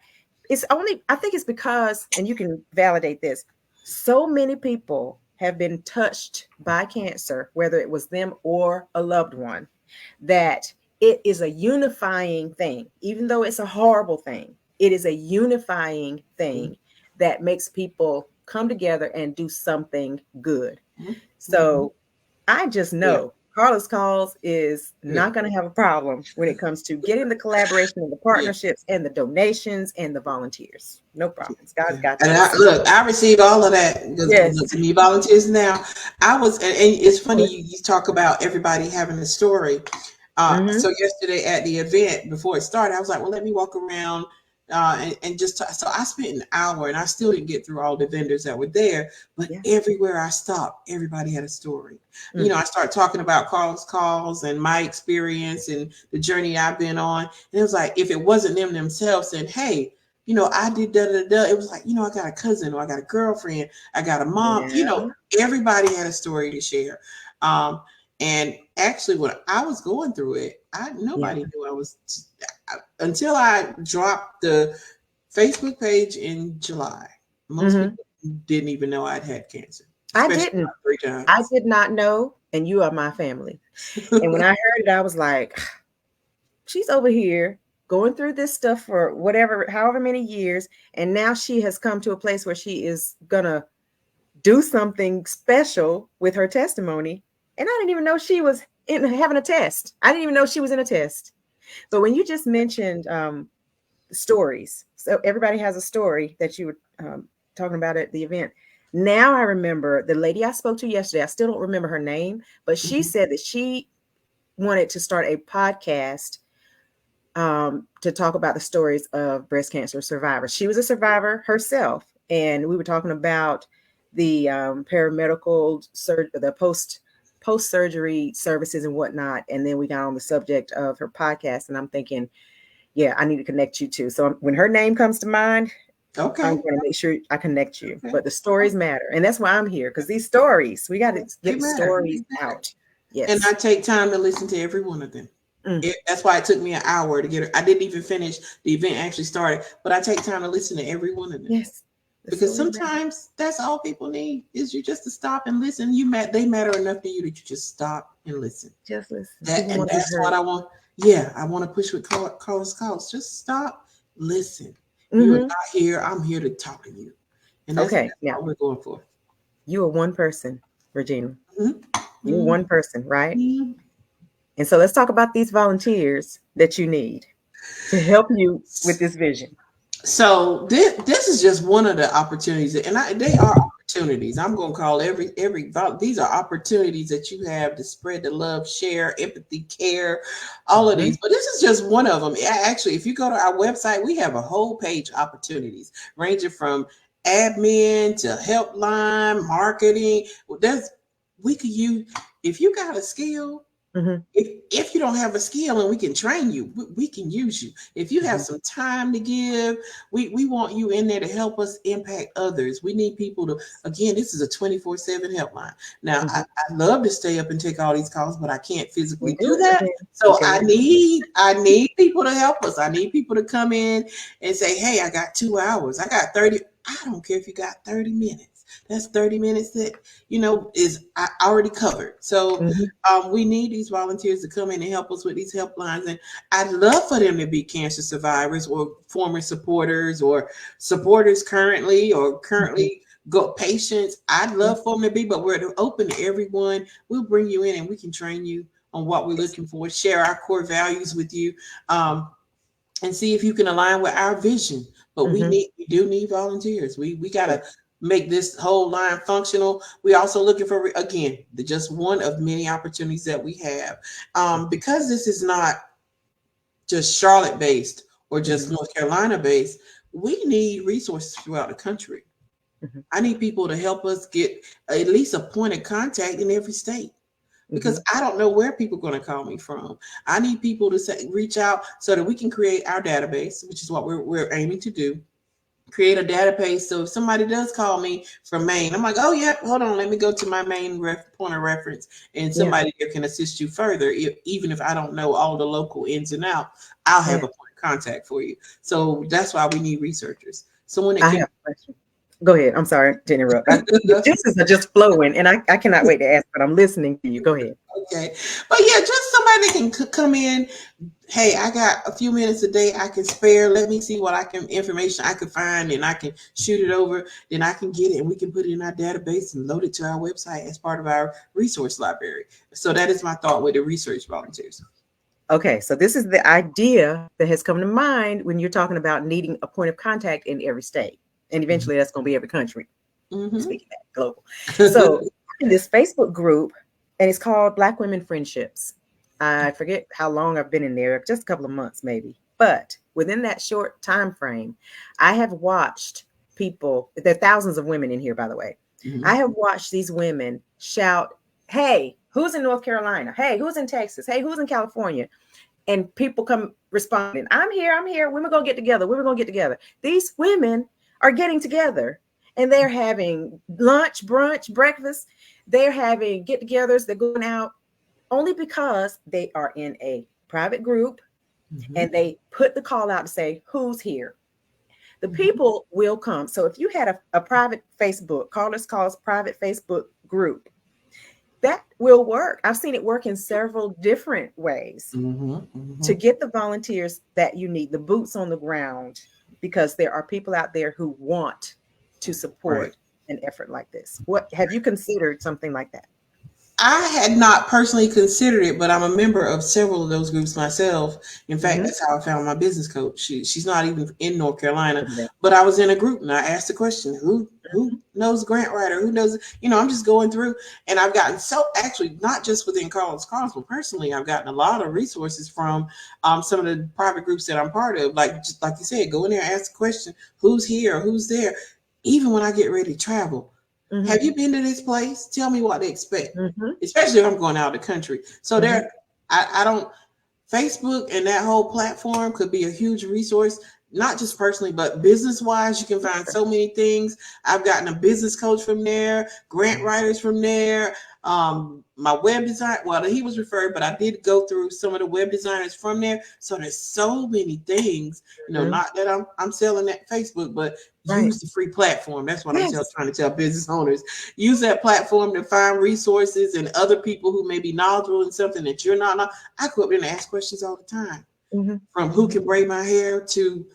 Speaker 1: I think it's because, and you can validate this, so many people have been touched by cancer, whether it was them or a loved one, that it is a unifying thing. Even though it's a horrible thing, it is a unifying thing that makes people come together and do something good. So I just know Carla's Calls is not going to have a problem when it comes to getting the collaboration and the partnerships and the donations and the volunteers. No problems. God's got
Speaker 2: and
Speaker 1: this.
Speaker 2: I received all of that because to me volunteers now. I was, and it's funny you talk about everybody having a story. So yesterday at the event before it started, I was like, well, let me walk around and just talk. So I spent an hour and I still didn't get through all the vendors that were there, but everywhere I stopped, everybody had a story. I started talking about Carla's Calls and my experience and the journey I've been on. And it was like, if it wasn't them themselves saying, hey, I did da. It was like, I got a cousin or I got a girlfriend, I got a mom, everybody had a story to share. And actually, when I was going through it, nobody knew I was until I dropped the Facebook page in July. Most people didn't even know I'd had cancer.
Speaker 1: I didn't.
Speaker 2: 3 times.
Speaker 1: I did not know, and you are my family. And when I heard it, I was like, she's over here going through this stuff for however many years, and now she has come to a place where she is gonna do something special with her testimony. And I didn't even know she was having a test. I didn't even know she was in a test. But when you just mentioned stories, so everybody has a story that you were talking about at the event. Now I remember the lady I spoke to yesterday. I still don't remember her name, but she said that she wanted to start a podcast to talk about the stories of breast cancer survivors. She was a survivor herself, and we were talking about the paramedical the post-surgery services and whatnot. And then we got on the subject of her podcast, and I'm thinking, I need to connect you too. So when her name comes to mind, I'm going to make sure I connect you. But the stories matter. And that's why I'm here, because these stories, we got to get stories out. Yes.
Speaker 2: And I take time to listen to every one of them. That's why it took me an hour to get her. I didn't even finish. The event actually started, but I take time to listen to every one of them.
Speaker 1: Yes.
Speaker 2: Because sometimes that's all people need is you just to stop and listen. They matter enough to you that you just stop and listen.
Speaker 1: Just listen.
Speaker 2: That's what I want. Yeah, I want to push with Carla's calls. Just stop, listen. You are not here. I'm here to talk to you. And that's what we're going for.
Speaker 1: You are one person, Regina.
Speaker 2: Mm-hmm.
Speaker 1: You're one person, right?
Speaker 2: Mm-hmm.
Speaker 1: And so let's talk about these volunteers that you need to help you with this vision.
Speaker 2: So this is just one of the opportunities, and they are opportunities. I'm going to call these are opportunities that you have to spread the love, share, empathy, care, all of these. But this is just one of them. Actually, if you go to our website, we have a whole page of opportunities ranging from admin to helpline, marketing. We could use if you got a skill. If you don't have a skill and we can train you, we can use you. If you have some time to give, we want you in there to help us impact others. We need people to, again, this is a 24/7 helpline. Now, I love to stay up and take all these calls, but I can't physically do that. So I need people to help us. I need people to come in and say, hey, I got 2 hours. I got 30. I don't care if you got 30 minutes. That's 30 minutes that, is already covered. So we need these volunteers to come in and help us with these helplines. And I'd love for them to be cancer survivors or former supporters or supporters currently patients. I'd love for them to be, but we're open to everyone. We'll bring you in and we can train you on what we're looking for, share our core values with you, and see if you can align with our vision. But we do need volunteers. We got to make this whole line functional. We're also looking for, again, just one of many opportunities that we have. Because this is not just Charlotte based or just North Carolina based, we need resources throughout the country. I need people to help us get at least a point of contact in every state. Because I don't know where people are going to call me from. I need people to reach out so that we can create our database, which is what we're aiming to do. Create a database. So if somebody does call me from Maine, I'm like, oh yeah, hold on, let me go to my main point of reference, and somebody there can assist you further. Even if I don't know all the local ins and outs, I'll have a point of contact for you. So that's why we need researchers. Someone that
Speaker 1: I have a question. Go ahead. I'm sorry to interrupt. This is just flowing, and I cannot wait to ask, but I'm listening to you. Go ahead.
Speaker 2: Okay. But yeah, just somebody can come in. Hey, I got a few minutes a day I can spare. Let me see what information I can find, and I can shoot it over. Then I can get it, and we can put it in our database and load it to our website as part of our resource library. So that is my thought with the research volunteers.
Speaker 1: Okay, so this is the idea that has come to mind when you're talking about needing a point of contact in every state, and eventually that's going to be every country. Speaking that global. So in this Facebook group, and it's called Black Women Friendships. I forget how long I've been in there, just a couple of months maybe. But within that short time frame, I have watched people, there are thousands of women in here, by the way. I have watched these women shout, hey, who's in North Carolina? Hey, who's in Texas? Hey, who's in California? And people come responding, I'm here. Women gonna get together. These women are getting together, and they're having lunch, brunch, breakfast. They're having get-togethers. They're going out only because they are in a private group, and they put the call out to say, who's here? The people will come. So if you had a private Facebook, Carla's Calls private Facebook group, that will work. I've seen it work in several different ways to get the volunteers that you need, the boots on the ground, because there are people out there who want to support an effort like this. What have you considered something like that?
Speaker 2: I had not personally considered it, but I'm a member of several of those groups myself. In fact, that's how I found my business coach. She's not even in North Carolina, but I was in a group and I asked the question, who knows grant writer? Who knows? I'm just going through, and I've gotten actually not just within Carla's Calls, but personally, I've gotten a lot of resources from some of the private groups that I'm part of. Like you said, go in there, ask the question, who's here, who's there? Even when I get ready to travel. Have you been to this place? Tell me what they expect, especially if I'm going out of the country. So I don't, Facebook and that whole platform could be a huge resource, not just personally, but business wise. You can find so many things. I've gotten a business coach from there, grant writers from there, my web design. Well, he was referred, but I did go through some of the web designers from there. So there's so many things, not that I'm selling that Facebook, but use the free platform. That's what I'm trying to tell business owners. Use that platform to find resources and other people who may be knowledgeable in something that you're not. I go up there and ask questions all the time, from who can braid my hair to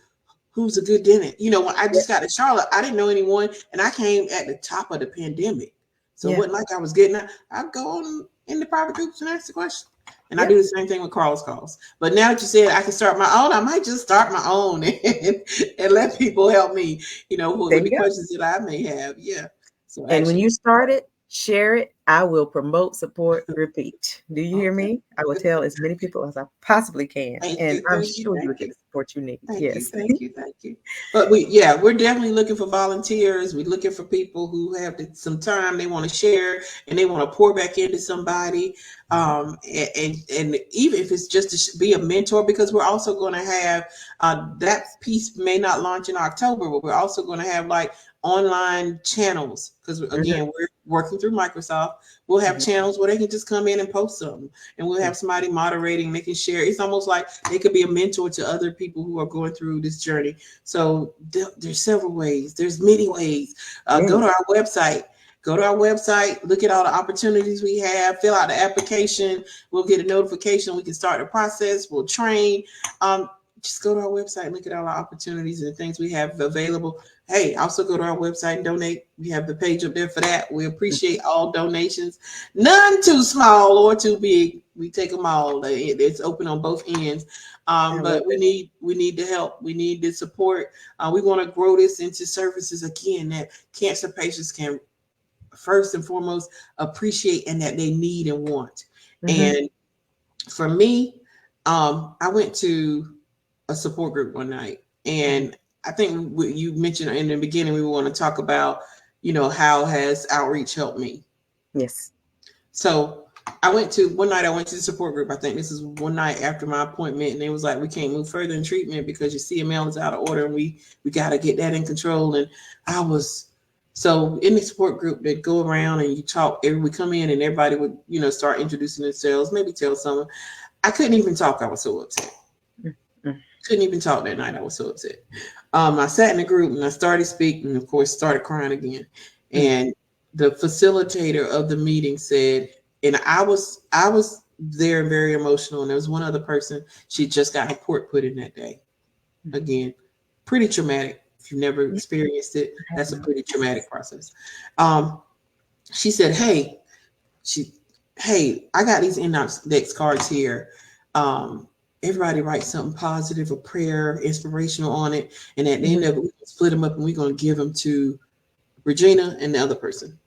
Speaker 2: who's a good dentist. When I just got to Charlotte, I didn't know anyone, and I came at the top of the pandemic. So it wasn't like I was getting out. I'd go on in the private groups and ask the question. And I do the same thing with Carla's calls. But now that you said I can start my own, I might just start my own and let people help me, with the questions that I may have. Yeah. So
Speaker 1: and when you start it, share it. I will promote, support, repeat. Do you hear me? I will tell as many people as I possibly can. And I'm sure you will get the support you need.
Speaker 2: Thank you. But we're definitely looking for volunteers. We're looking for people who have some time they want to share and they want to pour back into somebody. And even if it's just to be a mentor, because we're also going to have that piece may not launch in October, but we're also going to have like online channels, because again we're working through Microsoft. We'll have channels where they can just come in and post something, and we'll have somebody moderating. They can share. It's almost like they could be a mentor to other people who are going through this journey. So there's several ways. There's many ways. Go to our website. Look at all the opportunities we have. Fill out the application. We'll get a notification. We can start the process. We'll train. Just go to our website, look at all our opportunities and the things we have available. Hey, also go to our website and donate. We have the page up there for that. We appreciate all donations, none too small or too big. We take them all. It's open on both ends. But we need the help. We need the support. We want to grow this into services again that cancer patients can first and foremost appreciate and that they need and want. And for me, I went to a support group one night, and I think you mentioned in the beginning we want to talk about, how has outreach helped me?
Speaker 1: Yes.
Speaker 2: So one night I went to the support group. I think this is one night after my appointment, and it was like, we can't move further in treatment because your CML is out of order, and we got to get that in control. And I was so in the support group, they'd go around and you talk. We come in and everybody would, start introducing themselves, maybe tell someone. I couldn't even talk. I was so upset. Couldn't even talk that night. I was so upset. I sat in the group and I started speaking, and of course started crying again. And the facilitator of the meeting said, and I was there very emotional. And there was one other person, she just got her port put in that day. Again, pretty traumatic. If you've never experienced it, that's a pretty traumatic process. She said, hey, I got these index cards here. Everybody write something positive, a prayer, inspirational on it. And at the end of it, we can split them up and we're going to give them to Regina and the other person.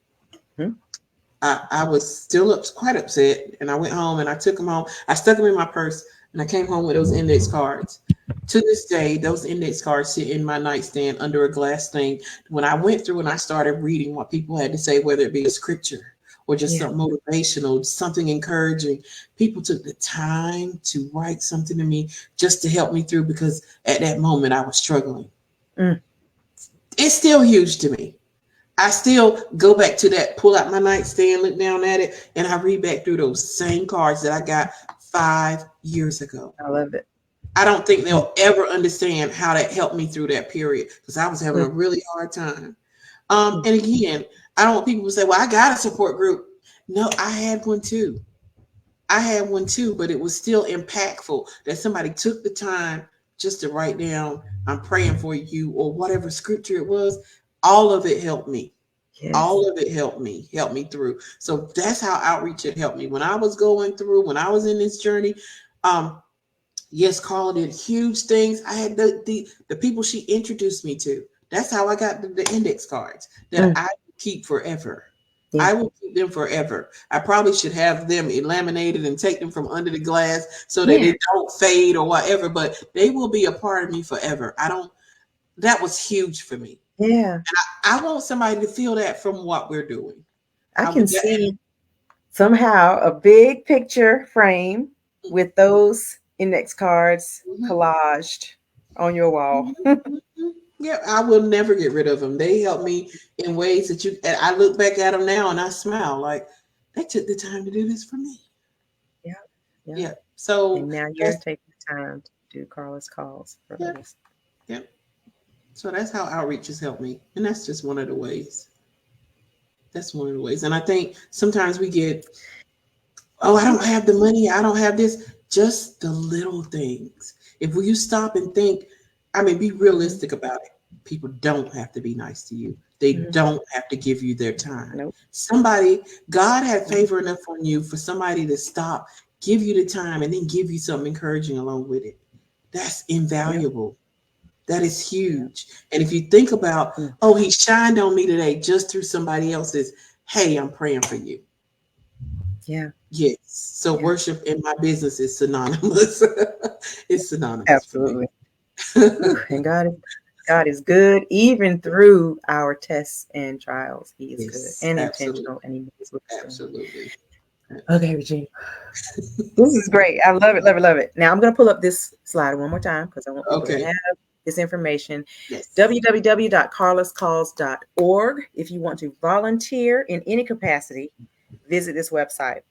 Speaker 2: I was still quite upset, and I went home and I took them home. I stuck them in my purse and I came home with those index cards. To this day, those index cards sit in my nightstand under a glass thing. When I went through and I started reading what people had to say, whether it be a scripture or just something motivational, something encouraging, people took the time to write something to me just to help me through, because at that moment I was struggling. It's still huge to me. I still go back to that, pull out my nightstand, look down at it, and I read back through those same cards that I got 5 years ago.
Speaker 1: I love it.
Speaker 2: I don't think they'll ever understand how that helped me through that period, because I was having a really hard time. And again, I don't want people to say, well, I got a support group. No, I had one too. But it was still impactful that somebody took the time just to write down, I'm praying for you, or whatever scripture it was. All of it helped me. All of it helped me through. So that's how outreach had helped me. When I was going through, when I was in this journey, yes, Carla did huge things. I had the people she introduced me to. That's how I got the index cards that I keep forever. I will keep them forever. I probably should have them laminated and take them from under the glass so that they don't fade or whatever, but they will be a part of me forever. That was huge for me.
Speaker 1: Yeah.
Speaker 2: And I want somebody to feel that from what we're doing.
Speaker 1: I can see somehow a big picture frame with those index cards collaged on your wall.
Speaker 2: Yeah, I will never get rid of them. They help me in ways that and I look back at them now and I smile like, they took the time to do this for me.
Speaker 1: Yeah. Yeah.
Speaker 2: Yeah. So
Speaker 1: And now you're
Speaker 2: that's
Speaker 1: taking the time to do Carla's calls for
Speaker 2: yeah,
Speaker 1: others.
Speaker 2: yeah. So that's how outreach has helped me. And that's just one of the ways. That's one of the ways. And I think sometimes we get, oh, I don't have the money, I don't have this. Just the little things. If you stop and think, I mean, be
Speaker 1: Mhm.
Speaker 2: realistic about it. People don't have to be nice to you. They
Speaker 1: Mhm.
Speaker 2: don't have to give you their time.
Speaker 1: Nope.
Speaker 2: Somebody, God had
Speaker 1: Mhm.
Speaker 2: favor enough on you for somebody to stop, give you the time, and then give you something encouraging along with it. That's
Speaker 1: Yep.
Speaker 2: invaluable. That is
Speaker 1: Yep.
Speaker 2: huge. And if you think about,
Speaker 1: Mm.
Speaker 2: oh, he shined on me today just through somebody else's, hey, I'm praying for you.
Speaker 1: Yeah.
Speaker 2: Yes. So
Speaker 1: Yeah.
Speaker 2: worship in my business is synonymous. It's synonymous for me.
Speaker 1: Absolutely. Whew. And God is good even through our tests and trials. He is good
Speaker 2: Yes,
Speaker 1: and
Speaker 2: absolutely.
Speaker 1: intentional, and He moves with wisdom.
Speaker 2: Absolutely.
Speaker 1: Okay, Regina. This is great. I love it, love it, love it. Now I'm going to pull up this slide one more time because I want people to
Speaker 2: Okay.
Speaker 1: have this information.
Speaker 2: Yes.
Speaker 1: www.carlascalls.org. If you want to volunteer in any capacity, visit this website.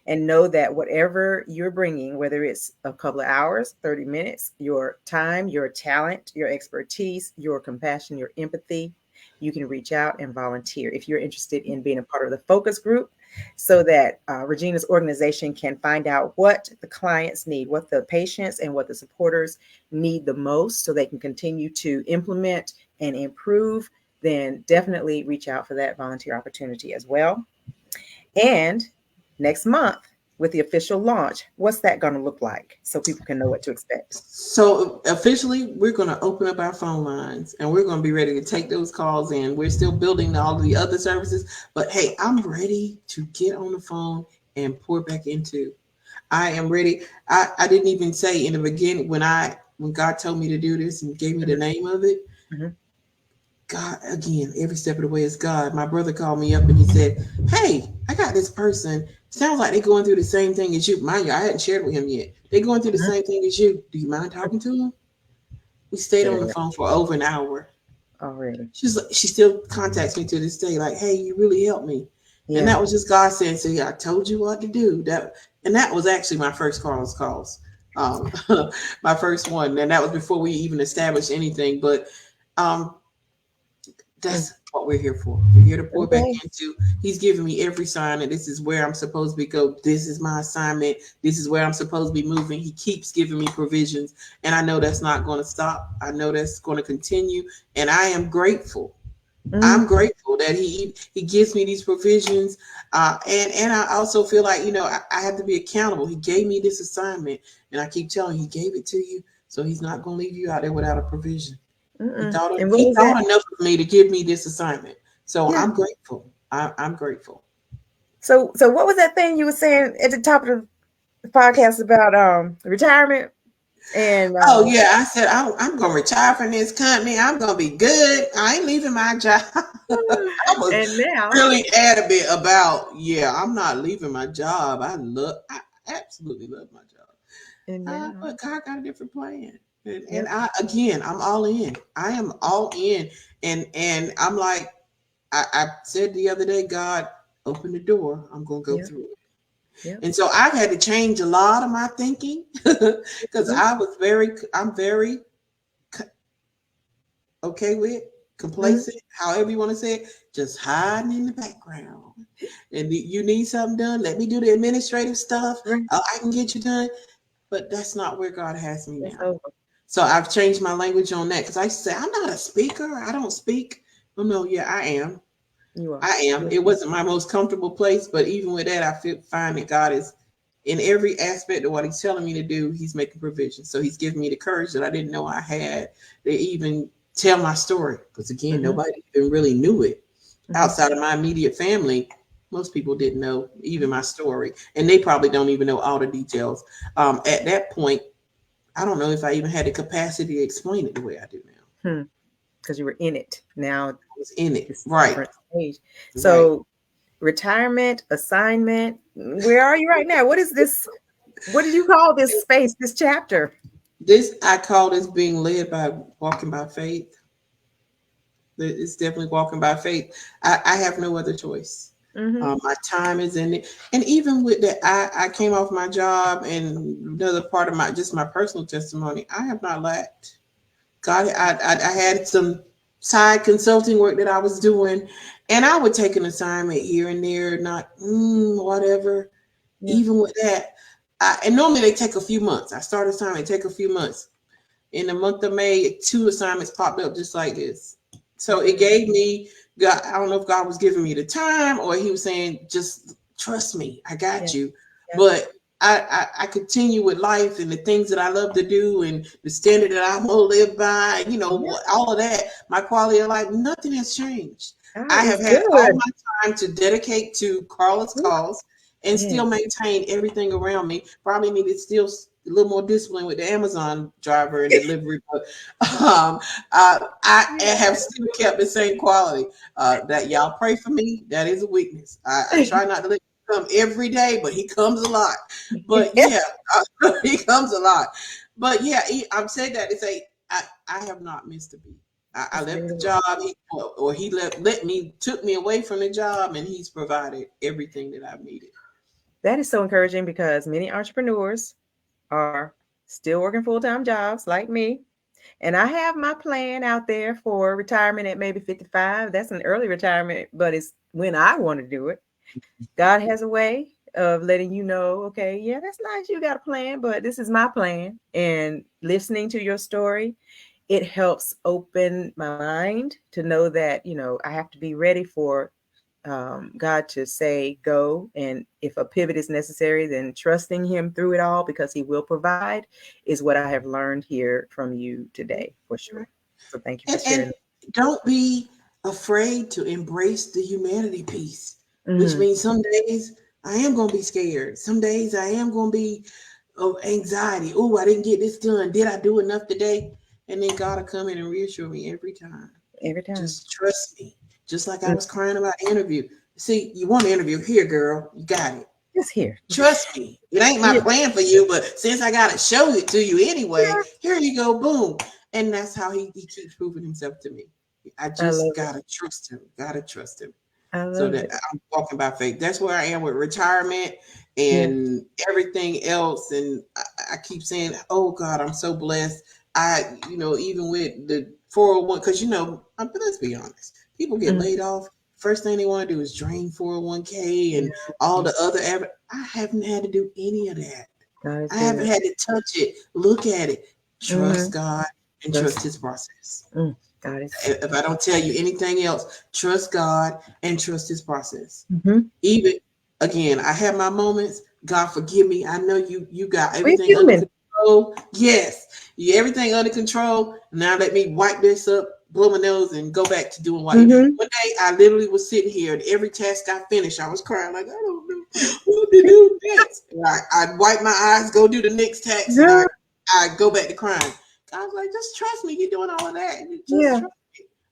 Speaker 1: And know that whatever you're bringing, whether it's a couple of hours, 30 minutes, your time, your talent, your expertise, your compassion, your empathy, you can reach out and volunteer. If you're interested in being a part of the focus group, so that Regina's organization can find out what the clients need, what the patients and what the supporters need the most, so they can continue to implement and improve, then definitely reach out for that volunteer opportunity as well. And next month, with the official launch, what's that going to look like so people can know what to expect?
Speaker 2: So officially, we're going to open up our phone lines and we're going to be ready to take those calls in. We're still building all of the other services, but hey, I'm ready to get on the phone and pour back into. I am ready. I didn't even say in the beginning when God told me to do this and gave me the
Speaker 1: Mhm,
Speaker 2: name of it.
Speaker 1: mhm,
Speaker 2: God, again, every step of the way is God. My brother called me up and he said, hey, I got this person. Sounds like they're going through the same thing as you. Mind you, I hadn't shared with him yet. They're going through the
Speaker 1: mhm.
Speaker 2: same thing as you. Do you mind talking to him? We stayed
Speaker 1: There
Speaker 2: on
Speaker 1: you
Speaker 2: the
Speaker 1: go.
Speaker 2: phone for over an hour.
Speaker 1: Already.
Speaker 2: She still contacts me to this day, like, hey, you really helped me. And
Speaker 1: Yeah.
Speaker 2: that was just God saying, see, I told you what to do. That was actually my first Carlos calls. Um, my first one. And that was before we even established anything. But um,
Speaker 1: Mm.
Speaker 2: that's what we're here for. We're here to pour back
Speaker 1: Okay.
Speaker 2: into. He's giving me every sign that this is where I'm supposed to be go. This is my assignment. This is where I'm supposed to be moving. He keeps giving me provisions, and I know that's not going to stop. I know that's going to continue, and I am grateful. I'm
Speaker 1: Mm.
Speaker 2: grateful that he gives me these provisions, and I also feel like I have to be accountable. He gave me this assignment, and I keep telling he gave it to you, so he's not going to leave you out there without a provision. He
Speaker 1: Mm-mm.
Speaker 2: thought
Speaker 1: And what
Speaker 2: he
Speaker 1: was that?
Speaker 2: thought enough of me to give me this assignment. So
Speaker 1: Yeah.
Speaker 2: I'm grateful. I'm grateful.
Speaker 1: So what was that thing you were saying at the top of the podcast about retirement and
Speaker 2: Oh yeah, I said I'm gonna retire from this company. I'm gonna be good. I ain't leaving my job. I was
Speaker 1: and now
Speaker 2: really adamant about I'm not leaving my job. I absolutely love my job.
Speaker 1: and now.
Speaker 2: But God got a different plan. And
Speaker 1: Yep.
Speaker 2: I'm all in. I am all in. And I'm like, I said the other day, God, open the door. I'm gonna go
Speaker 1: Yep.
Speaker 2: through it.
Speaker 1: Yep.
Speaker 2: And so I've had to change a lot of my thinking because
Speaker 1: Mhm.
Speaker 2: I'm very okay with
Speaker 1: Mhm.
Speaker 2: complacent, however you want to say it, just hiding in the background. And you need something done, let me do the administrative stuff.
Speaker 1: Right.
Speaker 2: I can get you done. But that's not where God has me
Speaker 1: That's
Speaker 2: now.
Speaker 1: over.
Speaker 2: So I've changed my language on that because I say I'm not a speaker. I don't speak. Oh no, yeah, I am.
Speaker 1: You are.
Speaker 2: I am.
Speaker 1: Yes,
Speaker 2: It
Speaker 1: you
Speaker 2: wasn't my most comfortable place, but even with that, find that God is in every aspect of what He's telling me to do. He's making provision. So He's giving me the courage that I didn't know I had to even tell my story. Because again,
Speaker 1: are.
Speaker 2: nobody even really knew it
Speaker 1: Hmm.
Speaker 2: outside of my immediate family. Most people didn't know even my story, and they probably don't even know all the details. At that point, I don't know if I even had the capacity to explain it the way I do now.
Speaker 1: Hmm. Because you were in it. Now
Speaker 2: I was in it,
Speaker 1: it's a
Speaker 2: right?
Speaker 1: different stage.
Speaker 2: Right.
Speaker 1: So retirement, assignment. Where are you right now? What is this? What did you call this space, this chapter?
Speaker 2: This I call this being led by walking by faith. It's definitely walking by faith. I have no other choice. My time is in it. And even with that, I came off my job, and another part of my personal testimony, I have not lacked. God, I had some side consulting work that I was doing, and I would take an assignment here and there, not whatever.
Speaker 1: Yeah.
Speaker 2: Even with that, and normally they take a few months. I start assignment, take a few months. In the month of May, 2 assignments popped up just like this. So it gave me God. I don't know if God was giving me the time or He was saying, just trust me, I got you. But I continue with life and the things that I love to do and the standard that I want to live by, all of that, my quality of life, nothing has changed. I have had all my time to dedicate to Carla's cause and still maintain everything around me. Probably needed still a little more discipline with the Amazon driver and delivery, but I have still kept the same quality. That y'all pray for me. That is a weakness. I try not to let him come every day, but he comes a lot. But yeah, he comes a lot. But yeah, I'm saying that to say I have not missed a beat. I left the job, he took me away from the job, and he's provided everything that I've needed.
Speaker 1: That is so encouraging because many entrepreneurs are still working full-time jobs like me. And I have my plan out there for retirement at maybe 55. That's an early retirement, but it's when I want to do it. God has a way of letting you know, okay, yeah, that's nice. You got a plan, but this is my plan. And listening to your story, it helps open my mind to know that, I have to be ready for God to say go, and if a pivot is necessary, then trusting Him through it all because He will provide is what I have learned here from you today, for sure. So thank you for sharing.
Speaker 2: And don't be afraid to embrace the humanity piece, which means some days I am going to be scared. Some days I am going to be anxiety. Oh, I didn't get this done. Did I do enough today? And then God will come in and reassure me every time.
Speaker 1: Every time.
Speaker 2: Just trust me. Just like I was crying about the interview. See, you want an interview here, girl. You got it.
Speaker 1: Just here.
Speaker 2: Trust me. It ain't my plan for you, but since I got to show it to you anyway, here you go. Boom. And that's how he keeps proving himself to me. I just got to trust him. Got to trust him. So that I'm walking by faith. That's where I am with retirement and everything else. And I keep saying, oh God, I'm so blessed. Even with the 401, because, let's be honest. People get laid off. First thing they want to do is drain 401k and all the other. I haven't had to do any of that. I haven't had to touch it, look at it. Trust God and trust His process. If I don't tell you anything else, trust God and trust His process. Even, again, I have my moments. God forgive me. I know you got everything under control. Yes, everything under control. Now let me wipe this up, blow my nose, and go back to doing what. One day I literally was sitting here, and every task I finished, I was crying like, I don't know what to do next. I'd wipe my eyes, go do the next task, and I go back to crying. I was like, just trust me. You're doing all of that. Just trust me.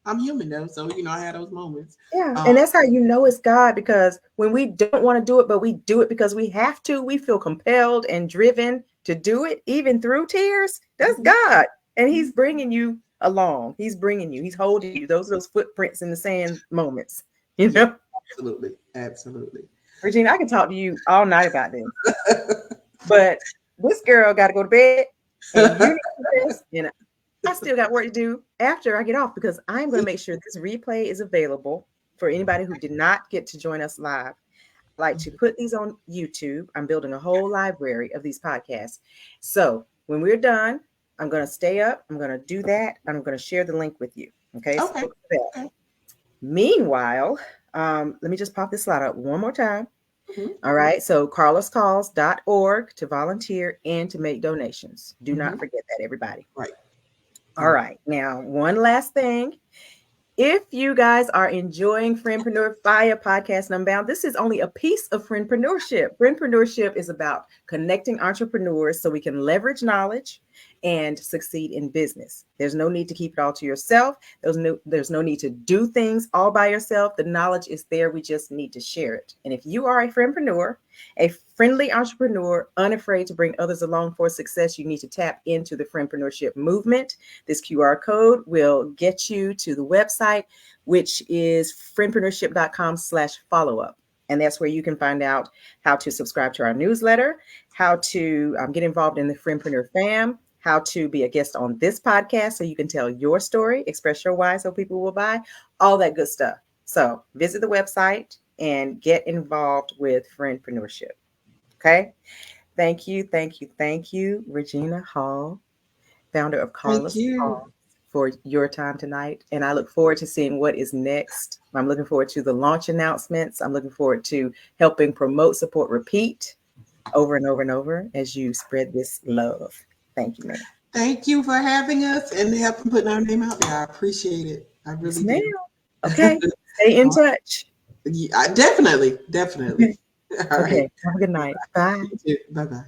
Speaker 2: I'm human though, so I had those moments.
Speaker 1: And that's how it's God, because when we don't want to do it, but we do it because we have to, we feel compelled and driven to do it, even through tears. That's God, and He's bringing you along. He's bringing you. He's holding you. Those footprints in the sand moments.
Speaker 2: Absolutely.
Speaker 1: Regina, I can talk to you all night about this, but this girl got to go to bed, and you need to rest, and I still got work to do after I get off, because I'm going to make sure this replay is available for anybody who did not get to join us live. I like to put these on YouTube. I'm building a whole library of these podcasts. So when we're done, I'm going to stay up. I'm going to do that. I'm going to share the link with you. Okay. So meanwhile, let me just pop this slide up one more time. All right. So carlascalls.org to volunteer and to make donations. Do not forget that, everybody.
Speaker 2: Right.
Speaker 1: All right. Now, one last thing. If you guys are enjoying Friendpreneur Fiyah podcast Unbound, this is only a piece of Friendpreneurship. Friendpreneurship is about connecting entrepreneurs so we can leverage knowledge and succeed in business. There's no need to keep it all to yourself. There's no need to do things all by yourself. The knowledge is there. We just need to share it. And if you are a friendpreneur, a friendly entrepreneur, unafraid to bring others along for success, you need to tap into the Friendpreneurship movement. This QR code will get you to the website, which is friendpreneurship.com/follow-up. And that's where you can find out how to subscribe to our newsletter, how to get involved in the Friendpreneur fam, how to be a guest on this podcast so you can tell your story, express your why so people will buy, all that good stuff. So visit the website and get involved with Friendpreneurship. Okay. Thank you, thank you, thank you, Regina Hall, founder of
Speaker 2: Thank
Speaker 1: Carla's
Speaker 2: you.
Speaker 1: Hall, for your time tonight. And I look forward to seeing what is next. I'm looking forward to the launch announcements. I'm looking forward to helping promote, support, repeat over and over and over as you spread this love. Thank you, ma'am.
Speaker 2: Thank you for having us and helping putting our name out there. I appreciate it. I
Speaker 1: Yes,
Speaker 2: really
Speaker 1: ma'am.
Speaker 2: do.
Speaker 1: Okay. Stay in touch.
Speaker 2: Yeah, definitely. All right.
Speaker 1: Okay. Have a good night. Bye.
Speaker 2: Bye bye.